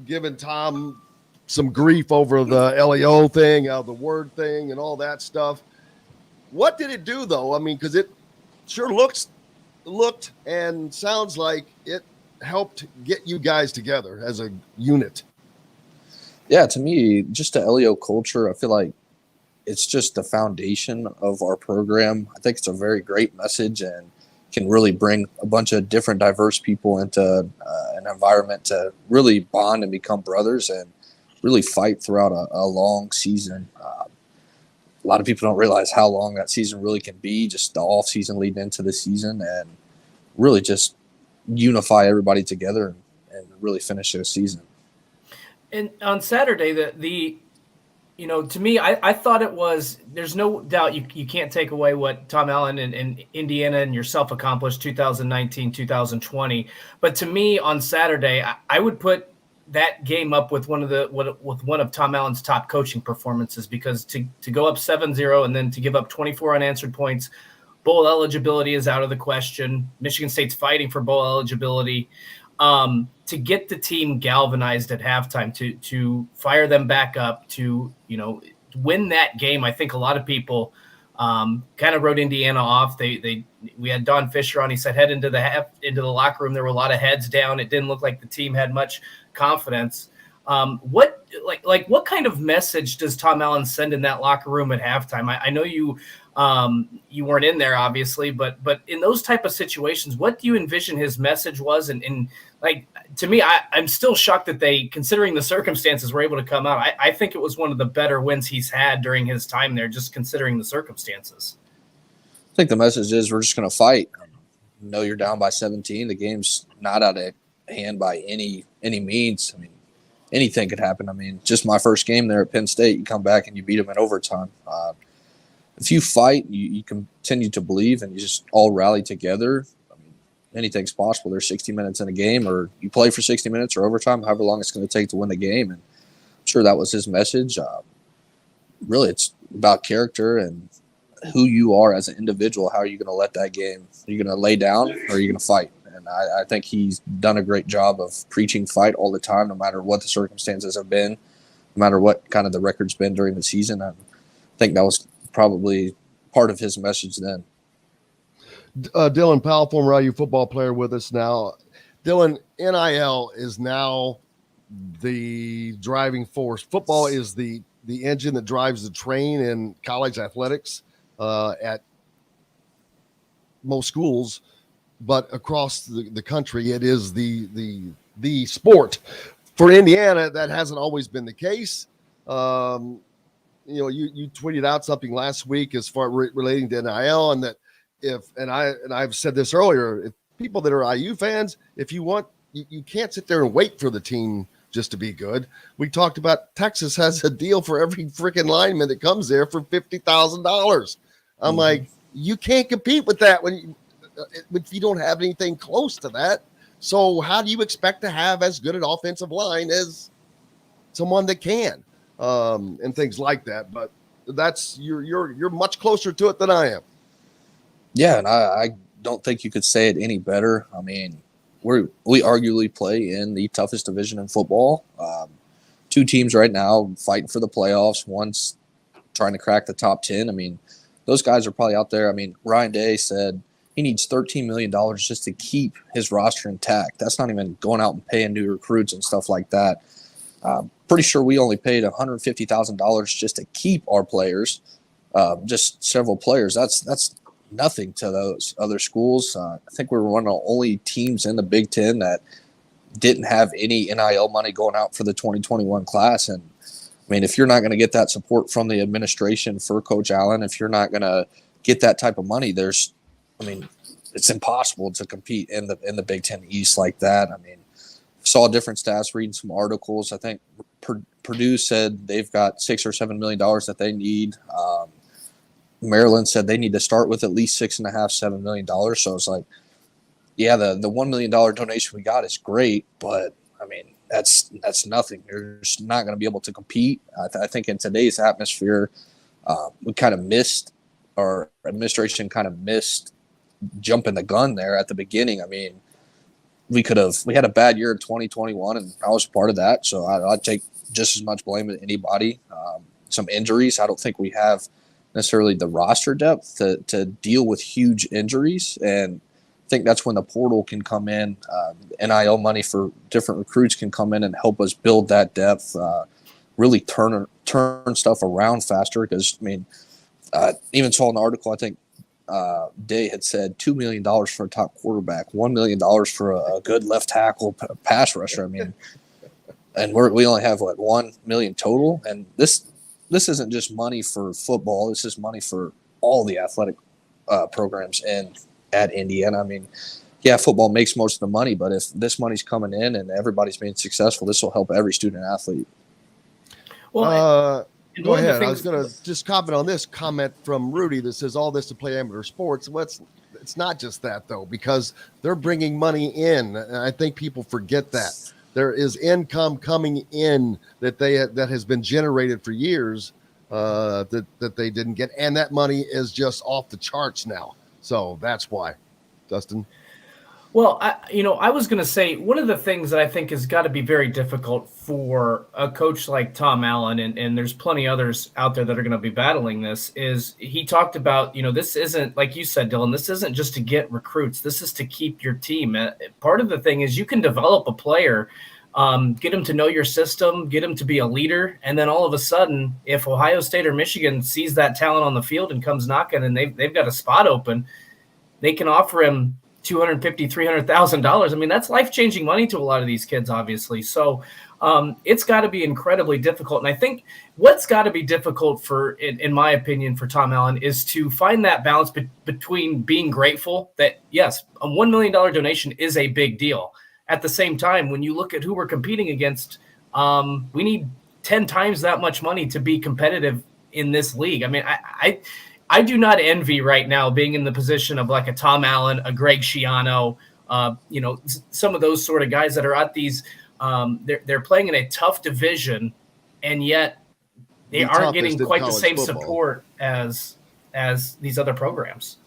given Tom some grief over the LEO thing, the word thing, and all that stuff. What did it do, though? I mean, because it sure looked and sounds like it helped get you guys together as a unit. Yeah, to me, just the LEO culture, I feel like it's just the foundation of our program. I think it's a very great message and can really bring a bunch of different diverse people into an environment to really bond and become brothers and really fight throughout a long season. A lot of people don't realize how long that season really can be, just the off season leading into the season, and really just unify everybody together and really finish the season. And on Saturday, to me, I thought it was, there's no doubt you can't take away what Tom Allen and Indiana and yourself accomplished 2019, 2020. But to me on Saturday, I would put that game up with one of Tom Allen's top coaching performances, because to go up 7-0 and then to give up 24 unanswered points, bowl eligibility is out of the question. Michigan State's fighting for bowl eligibility. To get the team galvanized at halftime, to fire them back up, to win that game. I think a lot of people kind of wrote Indiana off. We had Don Fisher on. He said head into the locker room, there were a lot of heads down. It didn't look like the team had much confidence. What kind of message does Tom Allen send in that locker room at halftime? I know you weren't in there, obviously, but in those type of situations, what do you envision his message was? And to me, I'm still shocked that they, considering the circumstances, were able to come out. I think it was one of the better wins he's had during his time there, just considering the circumstances. I think the message is we're just going to fight. You're down by 17. The game's not out of hand by any means. I mean, anything could happen. I mean, just my first game there at Penn State, you come back and you beat them in overtime. If you fight, you continue to believe, and you just all rally together, I mean, anything's possible. There's 60 minutes in a game, or you play for 60 minutes or overtime, however long it's going to take to win the game. And I'm sure that was his message. Really, it's about character and who you are as an individual. How are you going to let that game? Are you going to lay down, or are you going to fight? And I think he's done a great job of preaching fight all the time, no matter what the circumstances have been, no matter what kind of the record's been during the season. I think that was probably part of his message then. Dylan Powell, former IU football player, with us now. Dylan, NIL is now the driving force. Football is the engine that drives the train in college athletics at most schools, but across the country, it is the sport. For Indiana, that hasn't always been the case. You tweeted out something last week as far relating to NIL, and that I've said this earlier, if people that are IU fans, if you want, you can't sit there and wait for the team just to be good. We talked about Texas has a deal for every freaking lineman that comes there for $50,000. I'm like, you can't compete with that if you don't have anything close to that. So how do you expect to have as good an offensive line as someone that can? And things like that, but that's you're much closer to it than I am. Yeah, and I don't think you could say it any better. I mean, we arguably play in the toughest division in football. Two teams right now fighting for the playoffs. One's trying to crack the top 10. I mean, those guys are probably out there. I mean, Ryan Day said he needs $13 million just to keep his roster intact. That's not even going out and paying new recruits and stuff like that. Pretty sure we only paid $150,000 just to keep our players, just several players. That's nothing to those other schools. I think we were one of the only teams in the Big Ten that didn't have any NIL money going out for the 2021 class. And I mean, if you're not going to get that support from the administration for Coach Allen, if you're not going to get that type of money, it's impossible to compete in the Big Ten East like that. I mean, saw different stats, reading some articles. I think Purdue said they've got $6 or $7 million that they need. Maryland said they need to start with at least $6.5–7 million. So it's like, yeah, the $1 million donation we got is great, but I mean, that's nothing. You're just not going to be able to compete. I think in today's atmosphere, we kind of missed, our administration kind of missed jumping the gun there at the beginning. I mean, we had a bad year in 2021, and I was part of that. So I'd take just as much blame as anybody. Some injuries. I don't think we have necessarily the roster depth to deal with huge injuries. And I think that's when the portal can come in. NIL money for different recruits can come in and help us build that depth, really turn stuff around faster. Because, I mean, even saw an article, I think Day had said $2 million for a top quarterback, $1 million for a good left tackle pass rusher. I mean, and we only have, $1 million total? And this isn't just money for football. This is money for all the athletic programs at Indiana. I mean, yeah, football makes most of the money, but if this money's coming in and everybody's being successful, this will help every student athlete. Well, go ahead. I was going to just comment on this comment from Rudy that says all this to play amateur sports. Well, it's not just that, though, because they're bringing money in. And I think people forget that. There is income coming in that has been generated for years that they didn't get. And that money is just off the charts now. So that's why. Dustin? Well, I was going to say one of the things that I think has got to be very difficult for a coach like Tom Allen, and there's plenty others out there that are going to be battling this, is he talked about, this isn't, like you said, Dylan, this isn't just to get recruits. This is to keep your team. Part of the thing is you can develop a player, get him to know your system, get him to be a leader, and then all of a sudden, if Ohio State or Michigan sees that talent on the field and comes knocking and they've got a spot open, they can offer him $250,000, $300,000. I mean, that's life-changing money to a lot of these kids, obviously. So it's got to be incredibly difficult. And I think what's got to be difficult in my opinion, for Tom Allen is to find that balance between being grateful that, yes, a $1 million donation is a big deal. At the same time, when you look at who we're competing against, we need 10 times that much money to be competitive in this league. I mean, I do not envy right now being in the position of like a Tom Allen, a Greg Schiano, some of those sort of guys that are at these, they're playing in a tough division, and yet they aren't getting quite the same support as these other programs.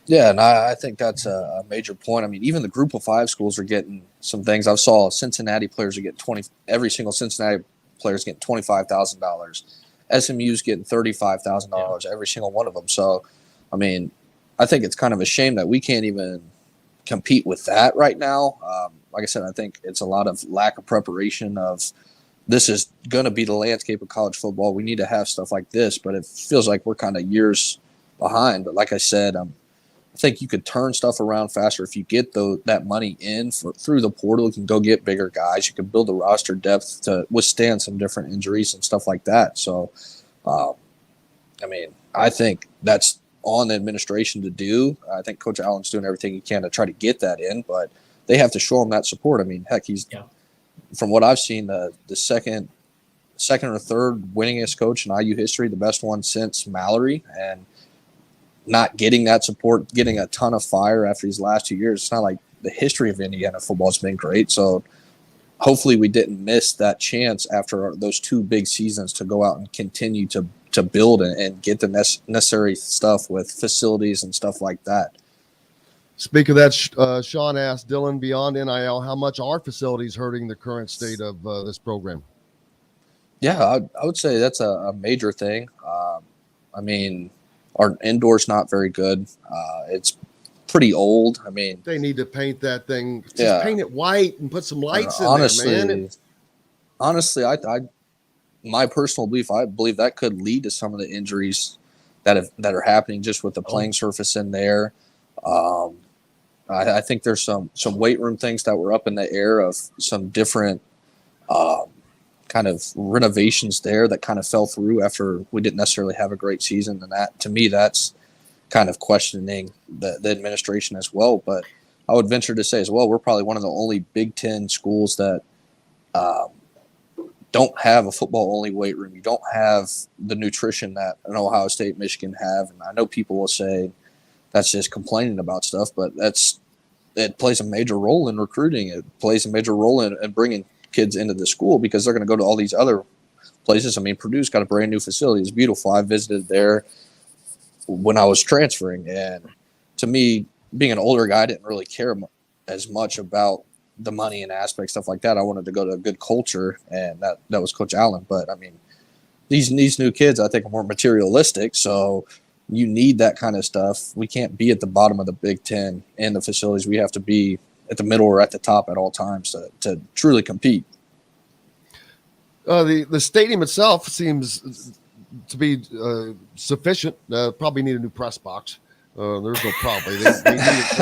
Yeah, and I think that's a major point. I mean, even the Group of Five schools are getting some things. I saw Cincinnati players are getting every single Cincinnati player is getting $25,000. SMU's getting $35,000, every single one of them. So, I mean, I think it's kind of a shame that we can't even compete with that right now. Like I said, I think it's a lot of lack of preparation of this is going to be the landscape of college football. We need to have stuff like this, but it feels like we're kind of years behind. But like I said, I think you could turn stuff around faster if you get that money in through the portal. You can go get bigger guys. You can build a roster depth to withstand some different injuries and stuff like that. So, I mean, I think that's on the administration to do. I think Coach Allen's doing everything he can to try to get that in, but they have to show him that support. I mean, heck, from what I've seen, the second or third winningest coach in IU history, the best one since Mallory, and not getting that support, getting a ton of fire after these last 2 years. It's not like the history of Indiana football has been great. So hopefully we didn't miss that chance after those two big seasons to go out and continue to build and get the necessary stuff with facilities and stuff like that. Speak of that, Sean asked Dylan, beyond NIL, how much are facilities hurting the current state of this program? Yeah, I would say that's a major thing. I mean, our indoor's not very good. It's pretty old. I mean, they need to paint that thing. Just paint it white and put some lights in there, man. Honestly, my personal belief, I believe that could lead to some of the injuries that are happening just with the playing surface in there. I think there's some weight room things that were up in the air of some different kind of renovations there that kind of fell through after we didn't necessarily have a great season. And that, to me, that's kind of questioning the administration as well. But I would venture to say as well, we're probably one of the only Big Ten schools that don't have a football-only weight room. You don't have the nutrition that an Ohio State, Michigan have. And I know people will say that's just complaining about stuff, but it plays a major role in recruiting. It plays a major role in bringing kids into the school because they're going to go to all these other places. I mean, Purdue's got a brand new facility. It's beautiful. I visited there when I was transferring. And to me, being an older guy, I didn't really care as much about the money and aspects, stuff like that. I wanted to go to a good culture, and that was Coach Allen. But, I mean, these new kids, I think, are more materialistic. So you need that kind of stuff. We can't be at the bottom of the Big Ten in the facilities. We have to be at the middle or at the top at all times to truly compete. The stadium itself seems to be sufficient. Probably need a new press box. There's no probably. They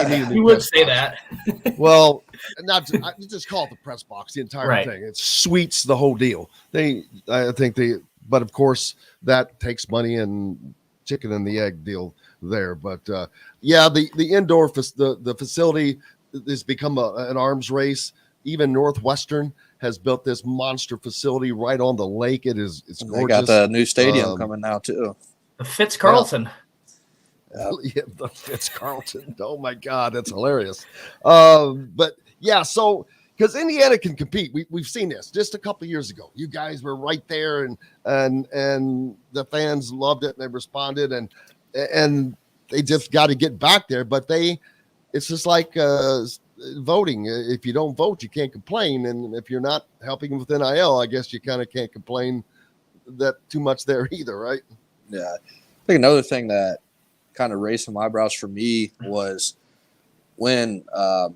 need a new you would press say box. that. Well, I just call it the press box, the entire Right. thing. It sweets the whole deal. But of course that takes money and chicken and the egg deal there. But the indoor the facility has become an arms race. Even Northwestern has built this monster facility right on the lake. It's gorgeous. They got the new stadium coming now too. The Fitz-Carlton. Yeah, the Fitz-Carlton. Oh my God, that's hilarious. But yeah, so because Indiana can compete, we've seen this just a couple of years ago. You guys were right there, and the fans loved it, and they responded, and they just got to get back there. But it's just like voting. If you don't vote, you can't complain, and if you're not helping with NIL, I guess you kind of can't complain that too much there either, right? Yeah, I think another thing that kind of raised some eyebrows for me was when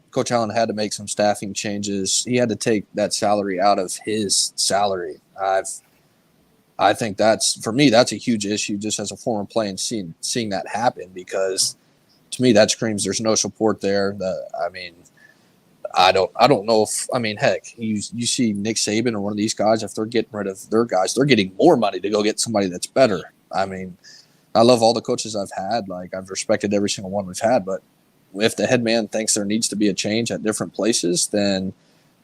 Coach Allen had to make some staffing changes. He had to take that salary out of his salary. I think that's a huge issue just as a former player and seeing that happen, because to me that screams there's no support there. I don't know if, heck, you see Nick Saban or one of these guys, if they're getting rid of their guys, they're getting more money to go get somebody that's better. I mean, I love all the coaches I've had. Like, I've respected every single one we've had, but if the head man thinks there needs to be a change at different places, then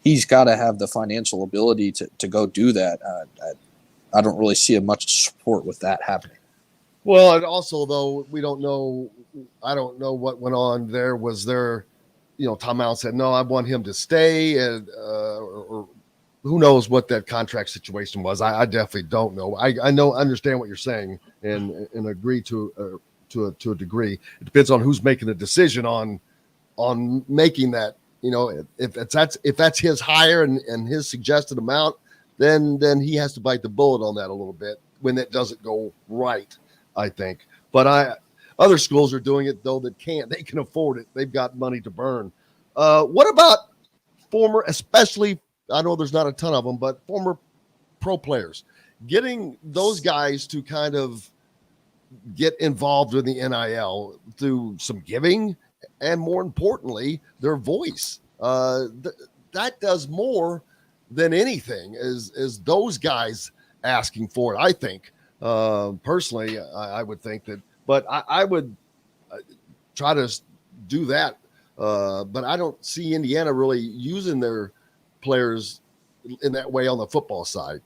he's got to have the financial ability to go do that. I don't really see much support with that happening. Well, and also, though, we don't know. I don't know what went on there. Was there, Tom Allen said, no, I want him to stay, and or who knows what that contract situation was. I definitely don't know. I understand what you're saying and agree to a degree. It depends on who's making the decision on making that. If that's his hire and his suggested amount, then he has to bite the bullet on that a little bit when it doesn't go right, I think. But other schools are doing it, though, that can't. They can afford it. They've got money to burn. What about former, especially, I know there's not a ton of them, but former pro players, getting those guys to kind of get involved in the NIL through some giving and, more importantly, their voice. That does more than anything is those guys asking for it, I think. Personally, I would think that, but I would try to do that. But I don't see Indiana really using their players in that way on the football side.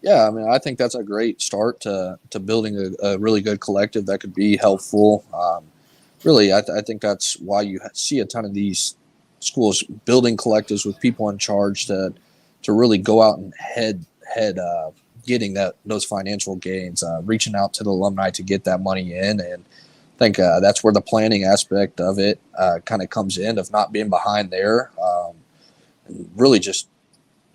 Yeah, I think that's a great start to building a really good collective that could be helpful. Really, I think that's why you see a ton of these schools building collectives with people in charge to really go out and head getting those financial gains, reaching out to the alumni to get that money in. And think that's where the planning aspect of it kind of comes in, of not being behind there, and really just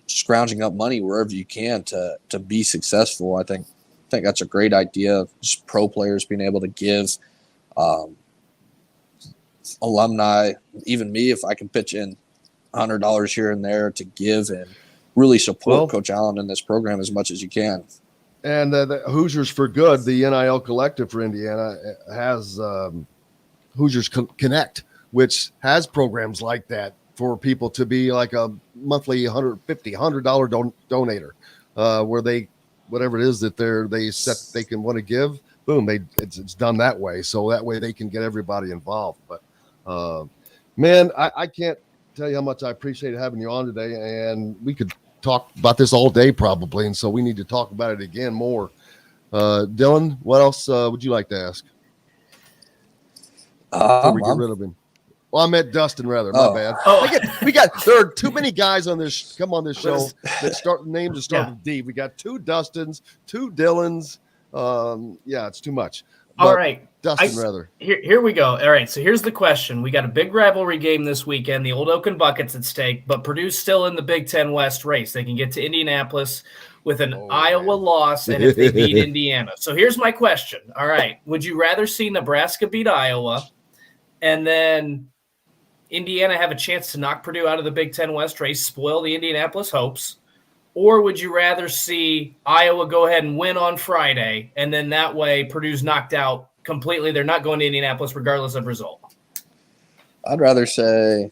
scrounging up money wherever you can to be successful. I think that's a great idea. Just pro players being able to give alumni, even me, if I can pitch in $100 here and there to give and really support Coach Allen in this program as much as you can. And the Hoosiers for Good, the NIL collective for Indiana, has Hoosiers Connect, which has programs like that for people to be like a monthly $100 donator, where they, whatever it is that they set they can want to give, boom, it's done that way. So that way they can get everybody involved. But man, I can't tell you how much I appreciate having you on today, and we could talk about this all day probably, and so we need to talk about it again more. Dylan, what else would you like to ask before we get rid of him? Well, I meant Dustin rather. My bad. There are too many guys on this show that start names that start with D. We got 2 Dustins, 2 Dylans. Yeah, it's too much. But all right, Dustin rather. Here we go. All right, so here's the question. We got a big rivalry game this weekend. The Old Oaken Buckets at stake, but Purdue's still in the Big Ten West race. They can get to Indianapolis with an Iowa loss, and if they beat Indiana. So here's my question. All right, would you rather see Nebraska beat Iowa and then Indiana have a chance to knock Purdue out of the Big Ten West race, spoil the Indianapolis hopes? Or would you rather see Iowa go ahead and win on Friday, and then that way Purdue's knocked out completely? They're not going to Indianapolis regardless of result. I'd rather say,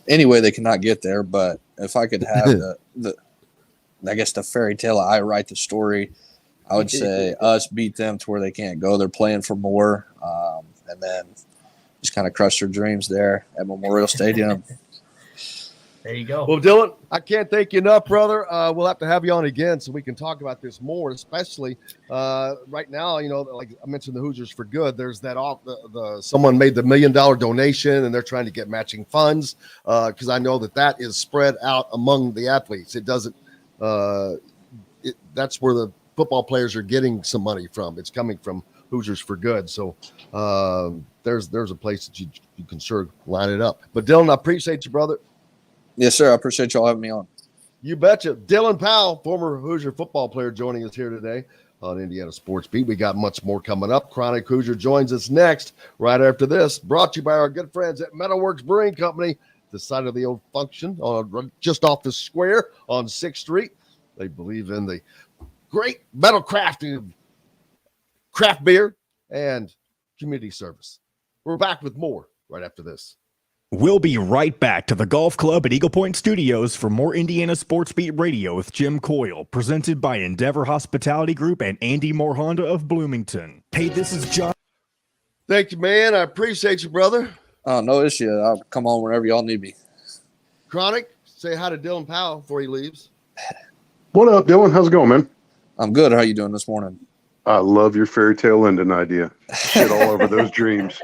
any way they cannot get there, but if I could have the fairy tale, I write the story, I would say us beat them to where they can't go. They're playing for more, and then just kind of crush their dreams there at Memorial Stadium. There you go. Well, Dylan, I can't thank you enough, brother. We'll have to have you on again so we can talk about this more, especially right now. Like I mentioned, the Hoosiers for Good. There's that someone made the $1 million donation, and they're trying to get matching funds because I know that is spread out among the athletes. It doesn't. That's where the football players are getting some money from. It's coming from Hoosiers for Good. So there's a place that you can sure line it up. But Dylan, I appreciate you, brother. Yes, sir. I appreciate y'all having me on. You betcha. Dylan Powell, former Hoosier football player, joining us here today on Indiana Sports Beat. We got much more coming up. Chronic Hoosier joins us next, right after this. Brought to you by our good friends at Metalworks Brewing Company, the site of the old function, just off the square on 6th Street. They believe in the great metal crafting, craft beer, and community service. We're back with more right after this. We'll be right back to the golf club at Eagle Point Studios for more Indiana Sports Beat Radio with Jim Coyle, presented by Endeavor Hospitality Group and Andy Moore Honda of Bloomington. Hey, this is John. Thank you, man. I appreciate you, brother. Oh, no issue. I'll come on whenever y'all need me. Chronic, say hi to Dylan Powell before he leaves. What up, Dylan? How's it going, man? I'm good. How you doing this morning? I love your fairy tale ending idea. Shit all over those dreams.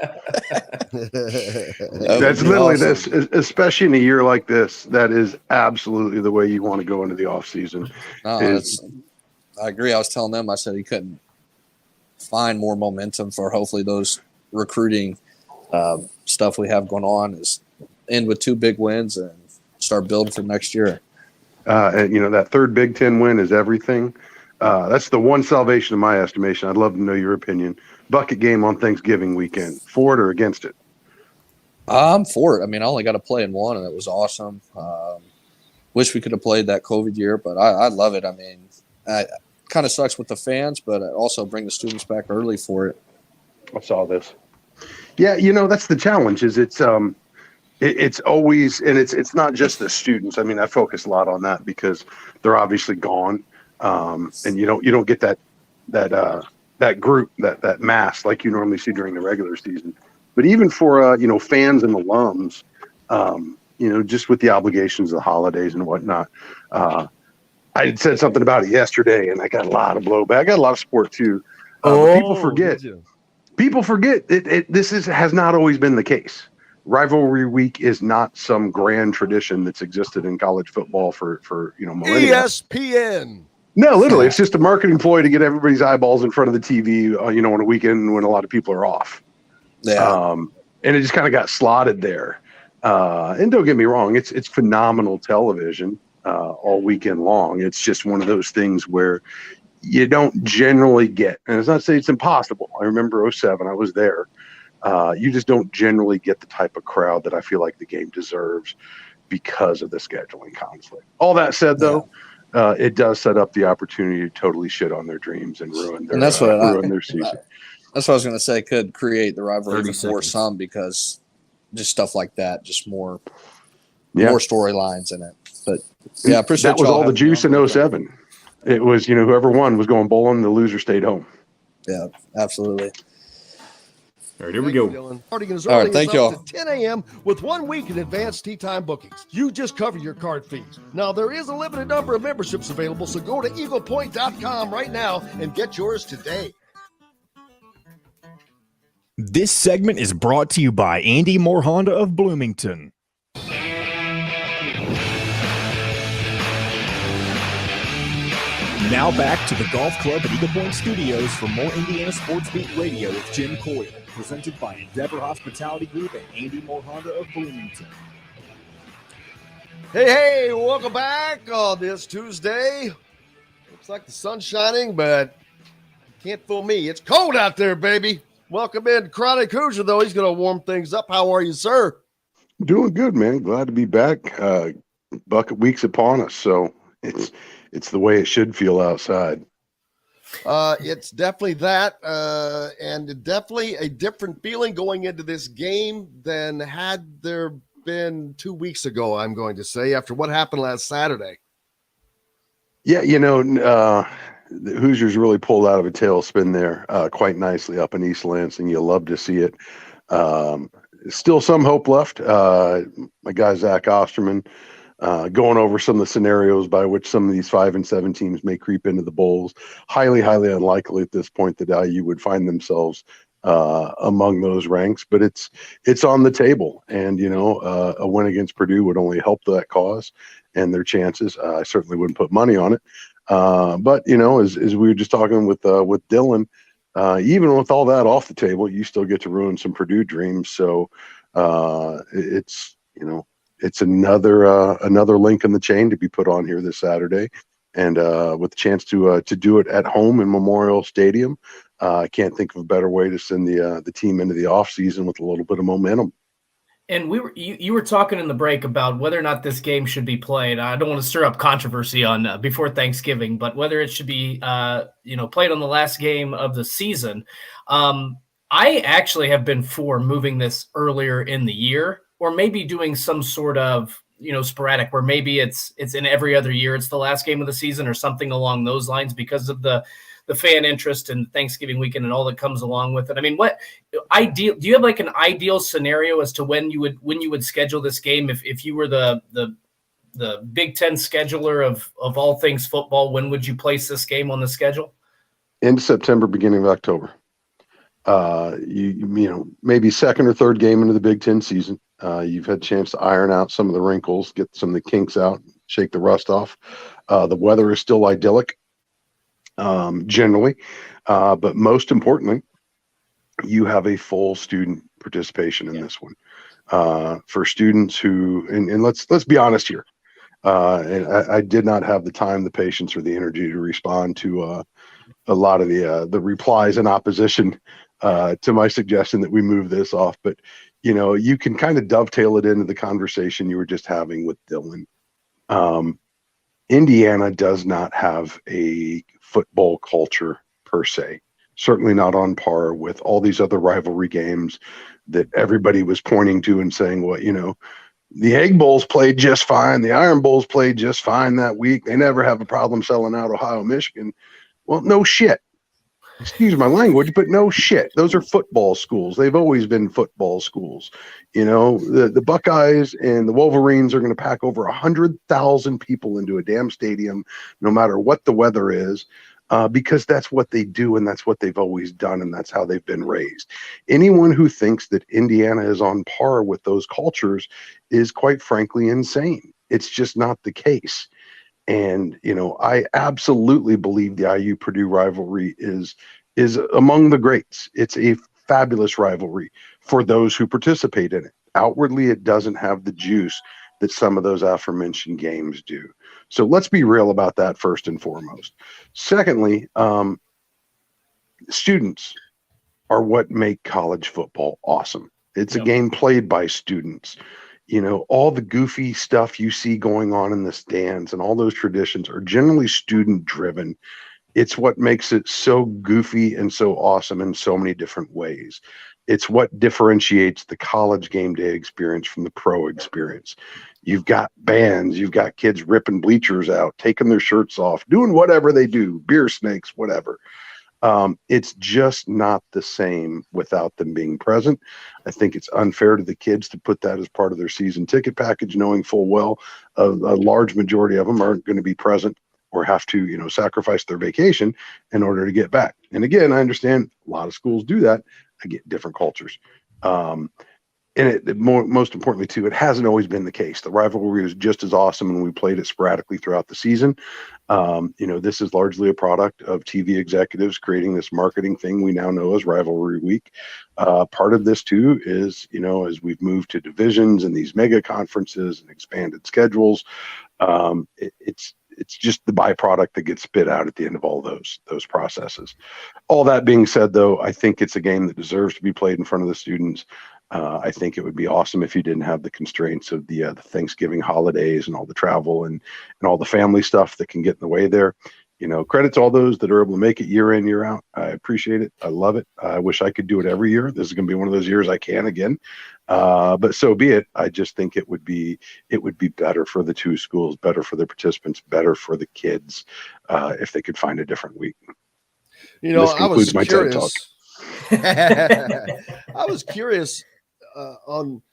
That's literally awesome. This, especially in a year like this, that is absolutely the way you want to go into the off season. I agree. I was telling them, I said he couldn't find more momentum for hopefully those recruiting stuff we have going on is end with 2 big wins and start building for next year. And that 3rd Big Ten win is everything. That's the one salvation in my estimation. I'd love to know your opinion. Bucket game on Thanksgiving weekend. For it or against it? I'm for it. I only got to play in one, and it was awesome. Wish we could have played that COVID year, but I love it. It kind of sucks with the fans, but also bring the students back early for it. I saw this. Yeah, that's the challenge. Is it's always, and it's not just the students. I focus a lot on that because they're obviously gone. And you don't get that group, that mass like you normally see during the regular season. But even for fans and alums, just with the obligations of the holidays and whatnot, I had said something about it yesterday, and I got a lot of blowback. I got a lot of support too. People forget. This has not always been the case. Rivalry week is not some grand tradition that's existed in college football for millennia. ESPN. No, literally, it's just a marketing ploy to get everybody's eyeballs in front of the TV, on a weekend when a lot of people are off. Yeah. And it just kind of got slotted there. And don't get me wrong, it's phenomenal television all weekend long. It's just one of those things where you don't generally get, and it's not to say it's impossible. I remember 07, I was there. You just don't generally get the type of crowd that I feel like the game deserves because of the scheduling conflict. All that said, though, it does set up the opportunity to totally shit on their dreams and ruin their, ruin their season. That's what I was going to say. Could create the rivalry for some because just stuff like that, just more storylines in it. But yeah, I appreciate that was all the juice in 07. It was, whoever won was going bowling. The loser stayed home. Yeah, absolutely. All right, here we go. Dylan. Starting as All early right, thank as y'all. up to 10 a.m. with 1 week in advance tee time bookings. You just cover your card fees. Now, there is a limited number of memberships available, so go to eaglepoint.com right now and get yours today. This segment is brought to you by Andy Moore Honda of Bloomington. Now back to the Golf Club at Eagle Point Studios for more Indiana Sports Beat Radio with Jim Coyle, presented by Endeavor Hospitality Group and Andy Moore Honda of Bloomington. Hey, welcome back on this Tuesday. Looks like the sun's shining, but you can't fool me. It's cold out there, baby. Welcome in Chronic Hoosier, though. He's going to warm things up. How are you, sir? Doing good, man. Glad to be back. Bucket week's upon us, so it's the way it should feel outside. It's definitely that, and definitely a different feeling going into this game than had there been 2 weeks ago, I'm going to say, after what happened last Saturday. Yeah, the Hoosiers really pulled out of a tailspin there quite nicely up in East Lansing. You love to see it. Still some hope left. My guy, Zach Osterman, going over some of the scenarios by which some of these 5 and 7 teams may creep into the bowls. Highly, highly unlikely at this point that IU would find themselves among those ranks, but it's on the table. And, a win against Purdue would only help that cause and their chances. I certainly wouldn't put money on it. But, as we were just talking with Dylan, even with all that off the table, you still get to ruin some Purdue dreams. So it's another link in the chain to be put on here this Saturday. And with the chance to do it at home in Memorial Stadium, I can't think of a better way to send the team into the offseason with a little bit of momentum. And you were talking in the break about whether or not this game should be played. I don't want to stir up controversy on before Thanksgiving, but whether it should be played on the last game of the season. I actually have been for moving this earlier in the year, or maybe doing some sort of sporadic where maybe it's in every other year it's the last game of the season or something along those lines because of the fan interest and Thanksgiving weekend and all that comes along with it. I mean, do you have like an ideal scenario as to when you would schedule this game if you were the Big Ten scheduler of all things football? When would you place this game on the schedule? End of September, beginning of October. Maybe second or third game into the Big Ten season. You've had a chance to iron out some of the wrinkles, get some of the kinks out, shake the rust off. The weather is still idyllic, generally. But most importantly, you have a full student participation in this one. For students who, and let's be honest here. And I did not have the time, the patience, or the energy to respond to a lot of the replies in opposition to my suggestion that we move this off. But, you can kind of dovetail it into the conversation you were just having with Dylan. Indiana does not have a football culture per se, certainly not on par with all these other rivalry games that everybody was pointing to and saying, well, the Egg Bowls played just fine. The Iron Bowls played just fine that week. They never have a problem selling out Ohio, Michigan. Well, no shit. Excuse my language, but no shit. Those are football schools. They've always been football schools. The Buckeyes and the Wolverines are going to pack over 100,000 people into a damn stadium, no matter what the weather is, because that's what they do and that's what they've always done and that's how they've been raised. Anyone who thinks that Indiana is on par with those cultures is quite frankly insane. It's just not the case. And, I absolutely believe the IU-Purdue rivalry is among the greats. It's a fabulous rivalry for those who participate in it. Outwardly, it doesn't have the juice that some of those aforementioned games do. So let's be real about that first and foremost. Secondly, students are what make college football awesome. It's a game played by students. You know, all the goofy stuff you see going on in the stands and all those traditions are generally student driven. It's what makes it so goofy and so awesome in so many different ways. It's what differentiates the college game day experience from the pro experience. You've got bands, you've got kids ripping bleachers out, taking their shirts off, doing whatever they do, beer snakes, whatever. It's just not the same without them being present. I think it's unfair to the kids to put that as part of their season ticket package, knowing full well a large majority of them aren't going to be present or have to, you know, sacrifice their vacation in order to get back. And again, I understand a lot of schools do that. I get different cultures. And most importantly, too, it hasn't always been the case. The rivalry was just as awesome when we played it sporadically throughout the season. You know, this is largely a product of TV executives creating this marketing thing we now know as Rivalry Week. Part of this, too, is, you know, as we've moved to divisions and these mega conferences and expanded schedules, it's just the byproduct that gets spit out at the end of all those processes. All that being said, though, I think it's a game that deserves to be played in front of the students. I think it would be awesome if you didn't have the constraints of the Thanksgiving holidays and all the travel and all the family stuff that can get in the way there. You know, credit to all those that are able to make it year in, year out. I appreciate it. I love it. I wish I could do it every year. This is going to be one of those years I can again. But so be it. I just think it would be better for the two schools, better for the participants, better for the kids if they could find a different week. You know, I was my TED Talk. I was curious on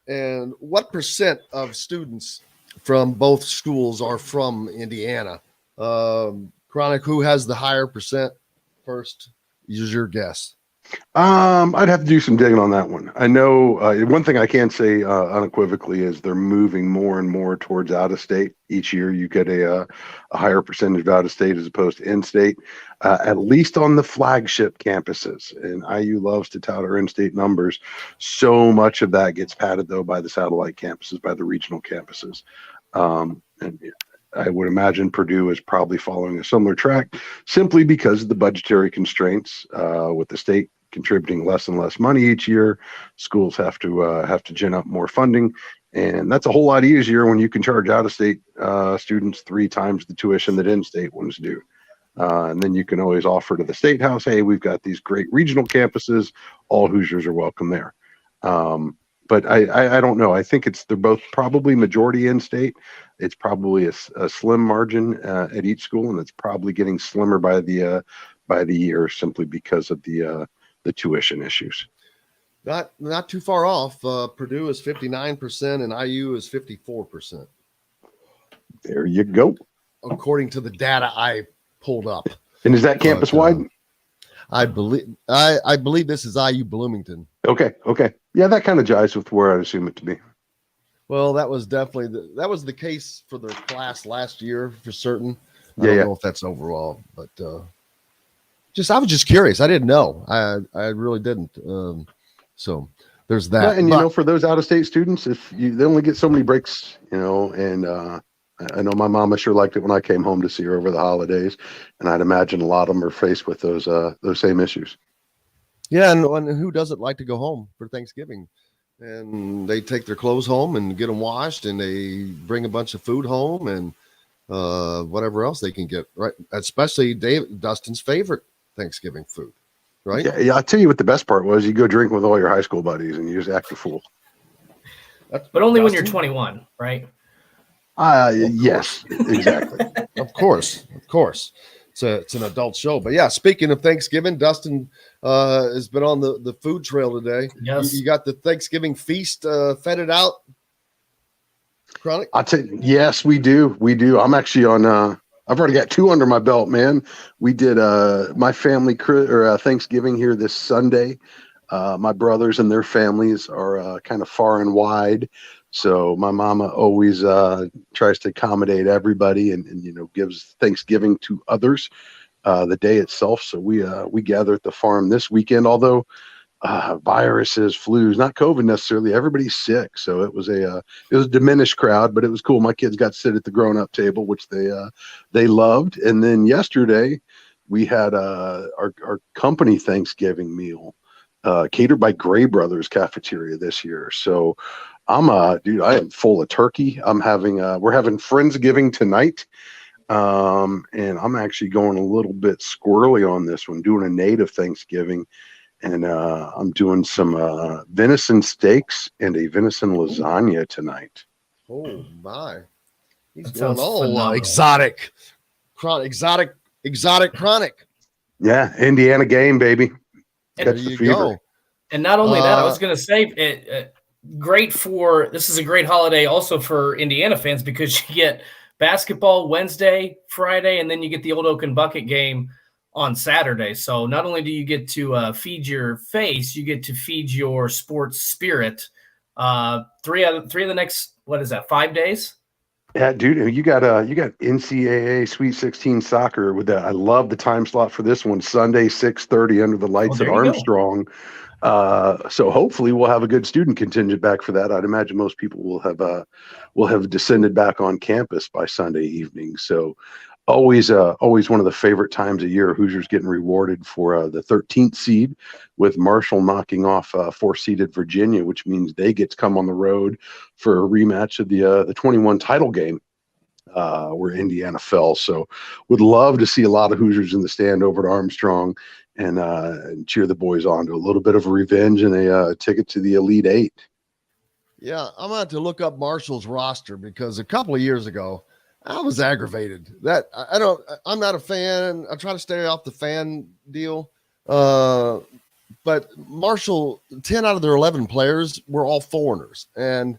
and what percent of students from both schools are from Indiana. Chronic, who has the higher percent first? Use your guess. I'd have to do some digging on that one. I know one thing I can say unequivocally is they're moving more and more towards out of state. Each year you get a higher percentage of out of state as opposed to in state, at least on the flagship campuses. And IU loves to tout our in-state numbers. So much of that gets padded, though, by the satellite campuses, by the regional campuses. And I would imagine Purdue is probably following a similar track simply because of the budgetary constraints with the state contributing less and less money each year. Schools have to gin up more funding, and that's a whole lot easier when you can charge out-of-state students 3 times the tuition that in-state ones do. And then you can always offer to the state house, hey, we've got these great regional campuses. All Hoosiers are welcome there. But I don't know. I think they're both probably majority in-state. It's probably a slim margin at each school, and it's probably getting slimmer by the year simply because of the tuition issues. Not too far off. Purdue is 59% and IU is 54%. There you go. According to the data I pulled up. And is that campus wide? I believe this is IU Bloomington. Okay. Yeah, that kind of jives with where I'd assume it to be. Well, that was definitely the case for their class last year for certain. I don't know if that's overall, but I was just curious. I didn't know. I really didn't. So there's that. Yeah, and you know, for those out-of-state students, they only get so many breaks, you know, and I know my mama sure liked it when I came home to see her over the holidays, and I'd imagine a lot of them are faced with those same issues. Yeah, and who doesn't like to go home for Thanksgiving? And they take their clothes home and get them washed, and they bring a bunch of food home and whatever else they can get, right? Especially Dustin's favorite Thanksgiving food, right? Yeah, I'll tell you what the best part was. You go drink with all your high school buddies and you just act a fool. But only when you're 21, right? Yes, exactly. Of course. It's an adult show. But yeah, speaking of Thanksgiving, Dustin has been on the food trail today. Yes. You got the Thanksgiving feast feted out, Chronic? I'll tell you, yes, we do. I'm actually on I've already got 2 under my belt, man. We did my family Thanksgiving here this Sunday. My brothers and their families are kind of far and wide. So my mama always tries to accommodate everybody and you know, gives Thanksgiving to others the day itself. So we gather at the farm this weekend, although viruses, flus, not COVID necessarily. Everybody's sick, so it was a diminished crowd, but it was cool. My kids got to sit at the grown-up table, which they loved. And then yesterday we had our company Thanksgiving meal catered by Gray Brothers Cafeteria this year. So dude, I am full of turkey. We're having Friendsgiving tonight. And I'm actually going a little bit squirrely on this one, doing a native Thanksgiving. And I'm doing some venison steaks and a venison lasagna tonight. Oh my! He's That going sounds all phenomenal. exotic, chronic. Yeah, Indiana game, baby. And There Catch the you fever. go. And not only that, I was going to say this is a great holiday also for Indiana fans because you get basketball Wednesday, Friday, and then you get the Old Oak and Bucket game on Saturday. So not only do you get to feed your face, you get to feed your sports spirit. 3 of the next, 5 days? Yeah, dude, you got NCAA Sweet 16 soccer with that. I love the time slot for this one. Sunday 6:30 under the lights at Armstrong. So hopefully we'll have a good student contingent back for that. I'd imagine most people will have descended back on campus by Sunday evening. So always one of the favorite times of year. Hoosiers getting rewarded for the 13th seed, with Marshall knocking off 4-seeded Virginia, which means they get to come on the road for a rematch of the 21 title game where Indiana fell. So would love to see a lot of Hoosiers in the stand over at Armstrong and cheer the boys on to a little bit of a revenge and a ticket to the Elite Eight. Yeah, I'm going to have to look up Marshall's roster because a couple of years ago, I was aggravated that I'm not a fan. I try to stay off the fan deal. But Marshall, 10 out of their 11 players were all foreigners. And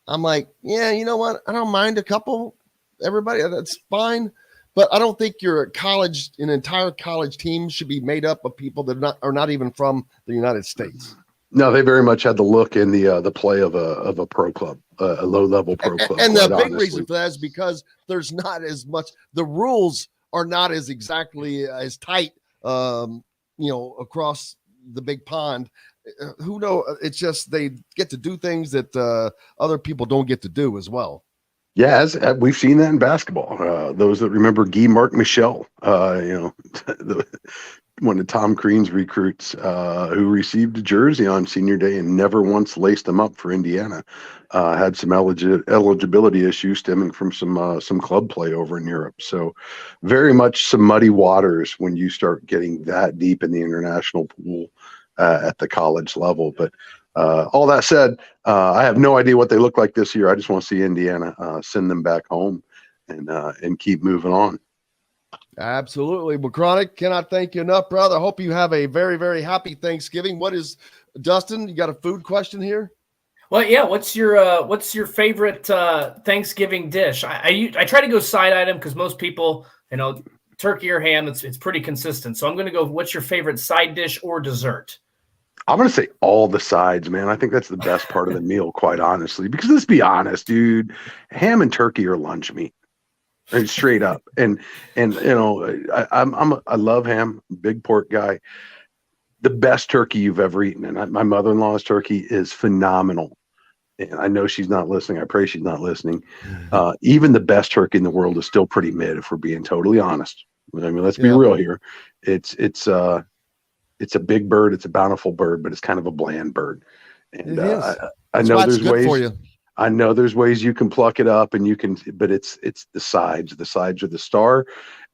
I'm like, yeah, you know what? I don't mind a couple, everybody. That's fine. But I don't think an entire college team should be made up of people that are not even from the United States. No, they very much had the look and the play of a pro club, a low-level pro club. And the big reason for that is because there's not as much. The rules are not as exactly as tight, across the big pond. Who knows? It's just they get to do things that other people don't get to do as well. Yeah, we've seen that in basketball. Those that remember Guy Marc Michel, one of Tom Crean's recruits, who received a jersey on senior day and never once laced them up for Indiana, had some eligibility issues stemming from some club play over in Europe. So very much some muddy waters when you start getting that deep in the international pool at the college level. But all that said, I have no idea what they look like this year. I just want to see Indiana send them back home and keep moving on. Absolutely. Well, Chronic, cannot thank you enough, brother. I hope you have a very, very happy Thanksgiving. Dustin, you got a food question here? Well, yeah. What's your favorite Thanksgiving dish? I try to go side item because most people, turkey or ham, it's pretty consistent. So I'm going to go, what's your favorite side dish or dessert? I'm going to say all the sides, man. I think that's the best part of the meal, quite honestly, because let's be honest, dude, ham and turkey are lunch meat. And straight up. And I love ham, big pork guy. The best turkey you've ever eaten. And my mother-in-law's turkey is phenomenal. And I know she's not listening. I pray she's not listening. Even the best turkey in the world is still pretty mid, if we're being totally honest. I mean, let's be real here. It's a big bird. It's a bountiful bird, but it's kind of a bland bird. And I know there's ways for you. I know there's ways you can pluck it up and but it's the sides. The sides are the star.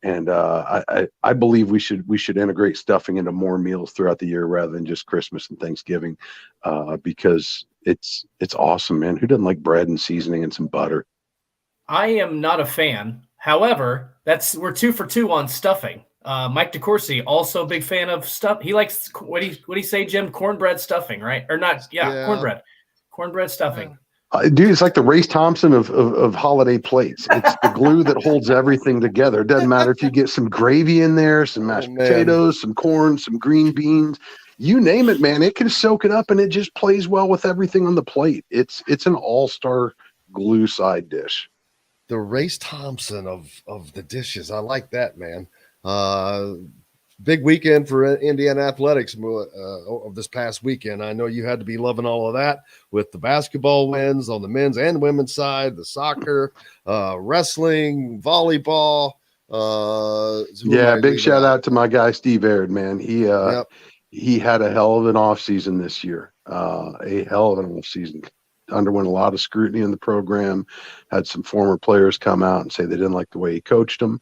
And I believe we should integrate stuffing into more meals throughout the year rather than just Christmas and Thanksgiving, because it's awesome, man. Who doesn't like bread and seasoning and some butter? I am not a fan. However, we're 2 for 2 on stuffing. Mike DeCourcy, also a big fan of stuff. He likes, what do you say, Jim? Cornbread stuffing, right? Or not? Yeah. Cornbread stuffing. Dude, it's like the Race Thompson of holiday plates. It's the glue that holds everything together. It doesn't matter if you get some gravy in there, some mashed potatoes, some corn, some green beans, you name it, man. It can soak it up and it just plays well with everything on the plate. It's an all-star glue side dish. The Race Thompson of the dishes. I like that, man. big weekend for Indiana athletics of this past weekend. I know you had to be loving all of that with the basketball wins on the men's and women's side, the soccer, wrestling, volleyball. Big shout out to my guy Steve Aird, man. He had a hell of an offseason this year. A hell of an offseason. Underwent a lot of scrutiny in the program. Had some former players come out and say they didn't like the way he coached them.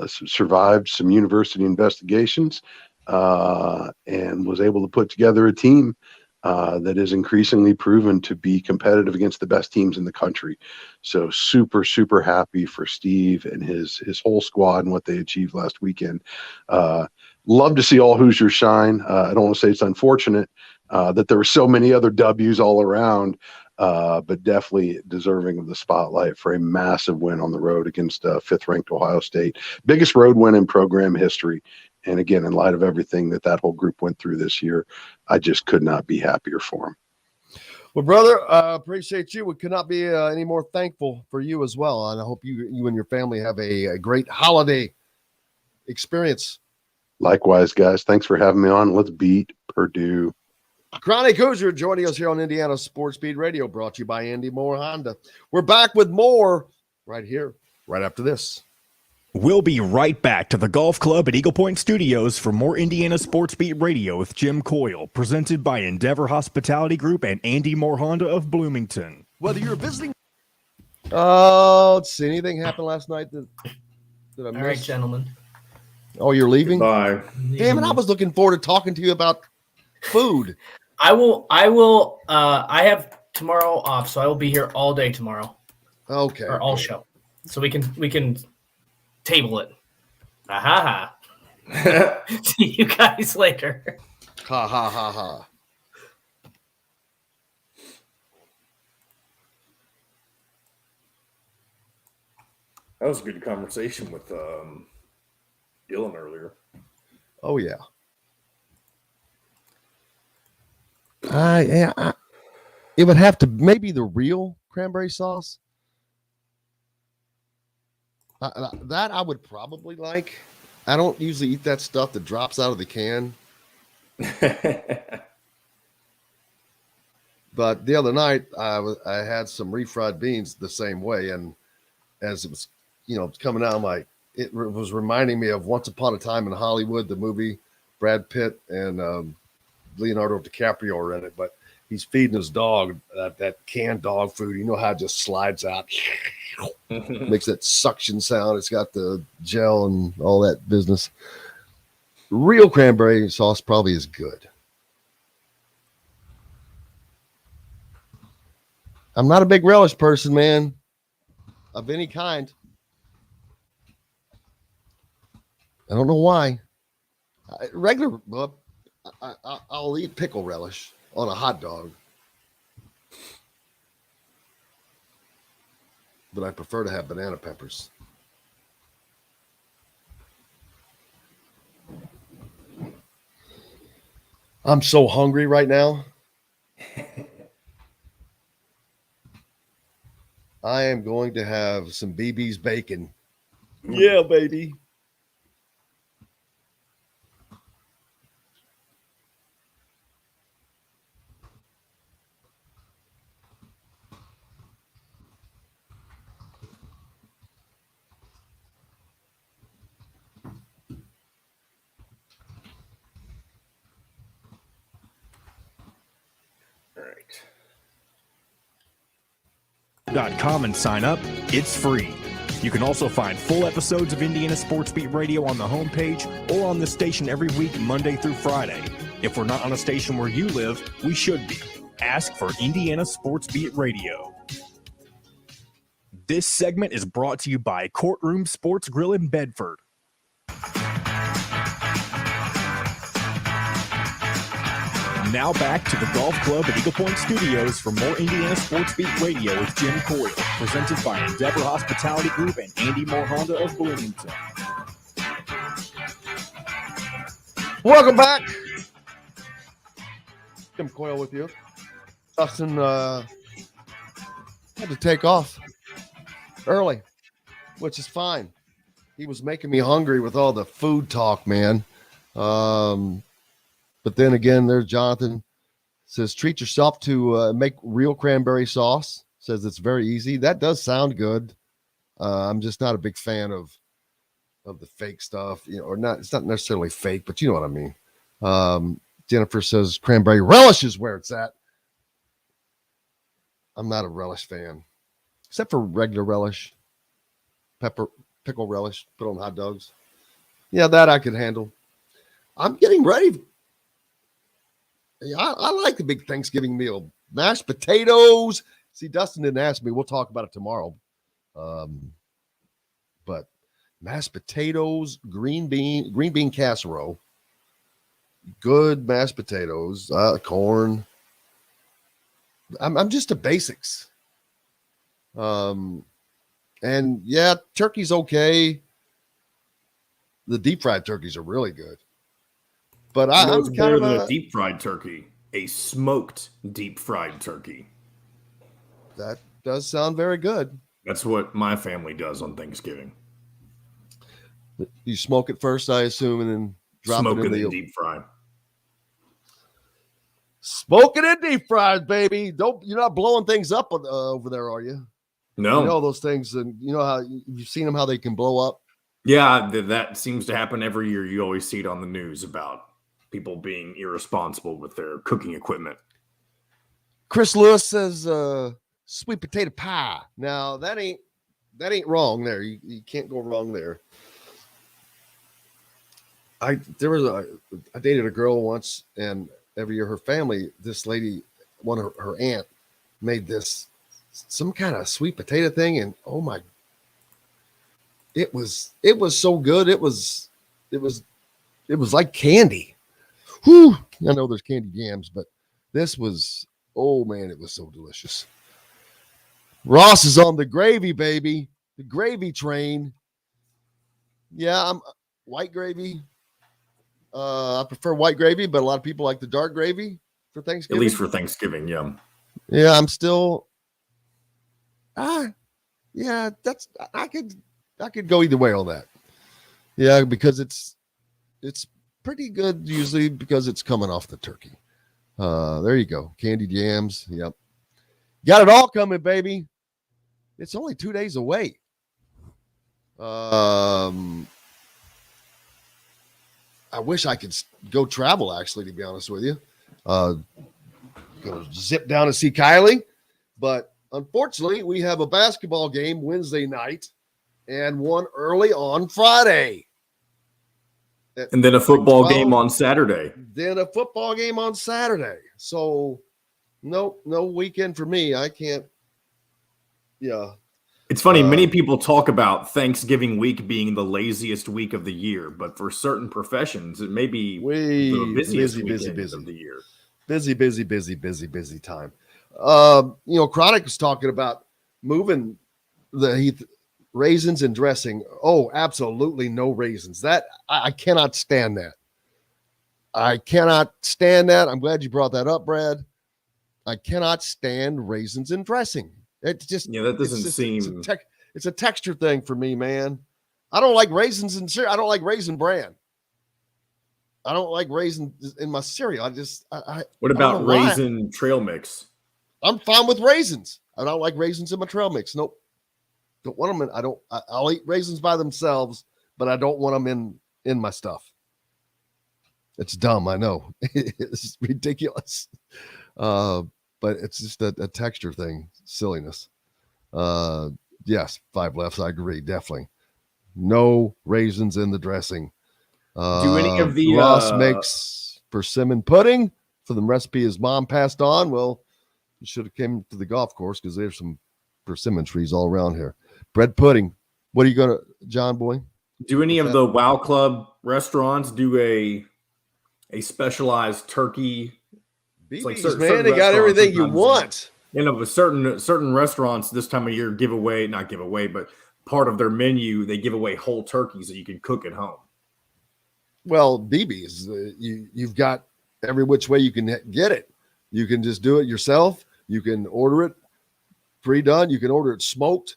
Survived some university investigations, and was able to put together a team that is increasingly proven to be competitive against the best teams in the country. So super, super happy for Steve and his whole squad and what they achieved last weekend. Love to see all Hoosiers shine. I don't want to say it's unfortunate that there were so many other W's all around, but definitely deserving of the spotlight for a massive win on the road against fifth-ranked Ohio State. Biggest road win in program history. And again, in light of everything that whole group went through this year, I just could not be happier for them. Well, brother, appreciate you. We could not be any more thankful for you as well. And I hope you and your family have a great holiday experience. Likewise, guys. Thanks for having me on. Let's beat Purdue. Chronic Hoosier joining us here on Indiana Sports Speed Radio, brought to you by Andy Moore Honda. We're back with more right here, right after this. We'll be right back to the Golf Club at Eagle Point Studios for more Indiana Sports Beat Radio with Jim Coyle, presented by Endeavor Hospitality Group and Andy Moore Honda of Bloomington. Whether you're visiting... let's see. Anything happened last night that I missed? All right, gentlemen. Oh, you're leaving? Bye. Damn it, I was looking forward to talking to you about food. I have tomorrow off, so I will be here all day tomorrow. Okay. Or all show. So we can table it. Ha. See you guys later. Ha ha ha ha. That was a good conversation with Dylan earlier. Oh yeah. It would have to maybe the real cranberry sauce. That I would probably like. I don't usually eat that stuff that drops out of the can. But the other night I had some refried beans the same way, and as it was, coming out, it was reminding me of Once Upon a Time in Hollywood, the movie. Brad Pitt and Leonardo DiCaprio are in it, but he's feeding his dog that canned dog food. You know how it just slides out, makes that suction sound. It's got the gel and all that business. Real cranberry sauce probably is good. I'm not a big relish person, man, of any kind. I don't know why. I'll eat pickle relish on a hot dog, but I prefer to have banana peppers. I'm so hungry right now. I am going to have some BB's bacon. Yeah, baby. .com and sign up. It's free. You can also find full episodes of Indiana Sports Beat Radio on the homepage or on the station every week, Monday through Friday. If we're not on a station where you live, we should be. Ask for Indiana Sports Beat Radio. This segment is brought to you by Courtroom Sports Grill in Bedford. Now back to the Golf Club at Eagle Point Studios for more Indiana Sports Beat Radio with Jim Coyle, presented by Endeavor Hospitality Group and Andy Moore Honda of Bloomington. Welcome back. Jim Coyle with you. Dustin had to take off early, which is fine. He was making me hungry with all the food talk, man. But then again, there's Jonathan. Says, treat yourself to make real cranberry sauce. Says it's very easy. That does sound good. I'm just not a big fan of the fake stuff, or not. It's not necessarily fake, but you know what I mean. Jennifer says cranberry relish is where it's at. I'm not a relish fan, except for regular relish, pickle relish, put on hot dogs. Yeah, that I could handle. I'm getting ready. I like the big Thanksgiving meal. Mashed potatoes. See, Dustin didn't ask me. We'll talk about it tomorrow. But mashed potatoes, green bean casserole, good mashed potatoes, corn. I'm just the basics. And yeah, turkey's okay. The deep fried turkeys are really good. But I'm kind better of than a deep fried turkey, a smoked deep fried turkey. That does sound very good. That's what my family does on Thanksgiving. You smoke it first, I assume, and then drop Smoke it in the deep fry. Smoke it in deep fries, baby. You're not blowing things up over there, are you? No. You know those things, and you know how you've seen them, how they can blow up. Yeah, that seems to happen every year. You always see it on the news about people being irresponsible with their cooking equipment. Chris Lewis says sweet potato pie. Now that ain't wrong there. You can't go wrong there. I dated a girl once, and every year her family, this lady, her aunt, made this some kind of sweet potato thing, and oh my, it was so good. It was like candy. Whew. I know there's candy jams, but this was, oh man, it was so delicious. Ross is on the gravy, baby. The gravy train. Yeah, I'm white gravy. I prefer white gravy, but a lot of people like the dark gravy for Thanksgiving. At least for Thanksgiving, yeah. Yeah, I'm still. Yeah, I could go either way on that. Yeah, because it's pretty good usually because it's coming off the turkey. There you go. Candy jams. Yep. Got it all coming, baby. It's only 2 days away. I wish I could go travel, actually, to be honest with you. Gonna zip down to see Kylie. But unfortunately, we have a basketball game Wednesday night and one early on Friday. And then a football game on Saturday. So no weekend for me. I can't. Yeah. It's funny. Many people talk about Thanksgiving week being the laziest week of the year, but for certain professions, it may be the busiest weekend of the year. Busy time. Chronic was talking about moving the raisins and dressing. Oh, absolutely no raisins. That I cannot stand that. I'm glad you brought that up, Brad. I cannot stand raisins and dressing. It's just that doesn't seem. It's a texture thing for me, man. I don't like raisins in cereal. I don't like Raisin Bran. I don't like raisins in my cereal. What about raisin trail mix? I'm fine with raisins. I don't like raisins in my trail mix. Nope. Don't want them in. I'll eat raisins by themselves, but I don't want them in my stuff. It's dumb. I know. It's ridiculous. But it's just a texture thing. Silliness. Yes. 5 lefts. I agree. Definitely. No raisins in the dressing. Do any of the Ross makes persimmon pudding for the recipe his mom passed on? Well, you should have came to the golf course because there's some persimmon trees all around here. Bread pudding. What are you gonna, John boy? Do any of the Wow Club restaurants do a specialized turkey? It's like man, they got everything you want. But certain restaurants this time of year not give away, but part of their menu, they give away whole turkeys that you can cook at home. Well, BB's, you've got every which way you can get it. You can just do it yourself. You can order it pre-done. You can order it smoked.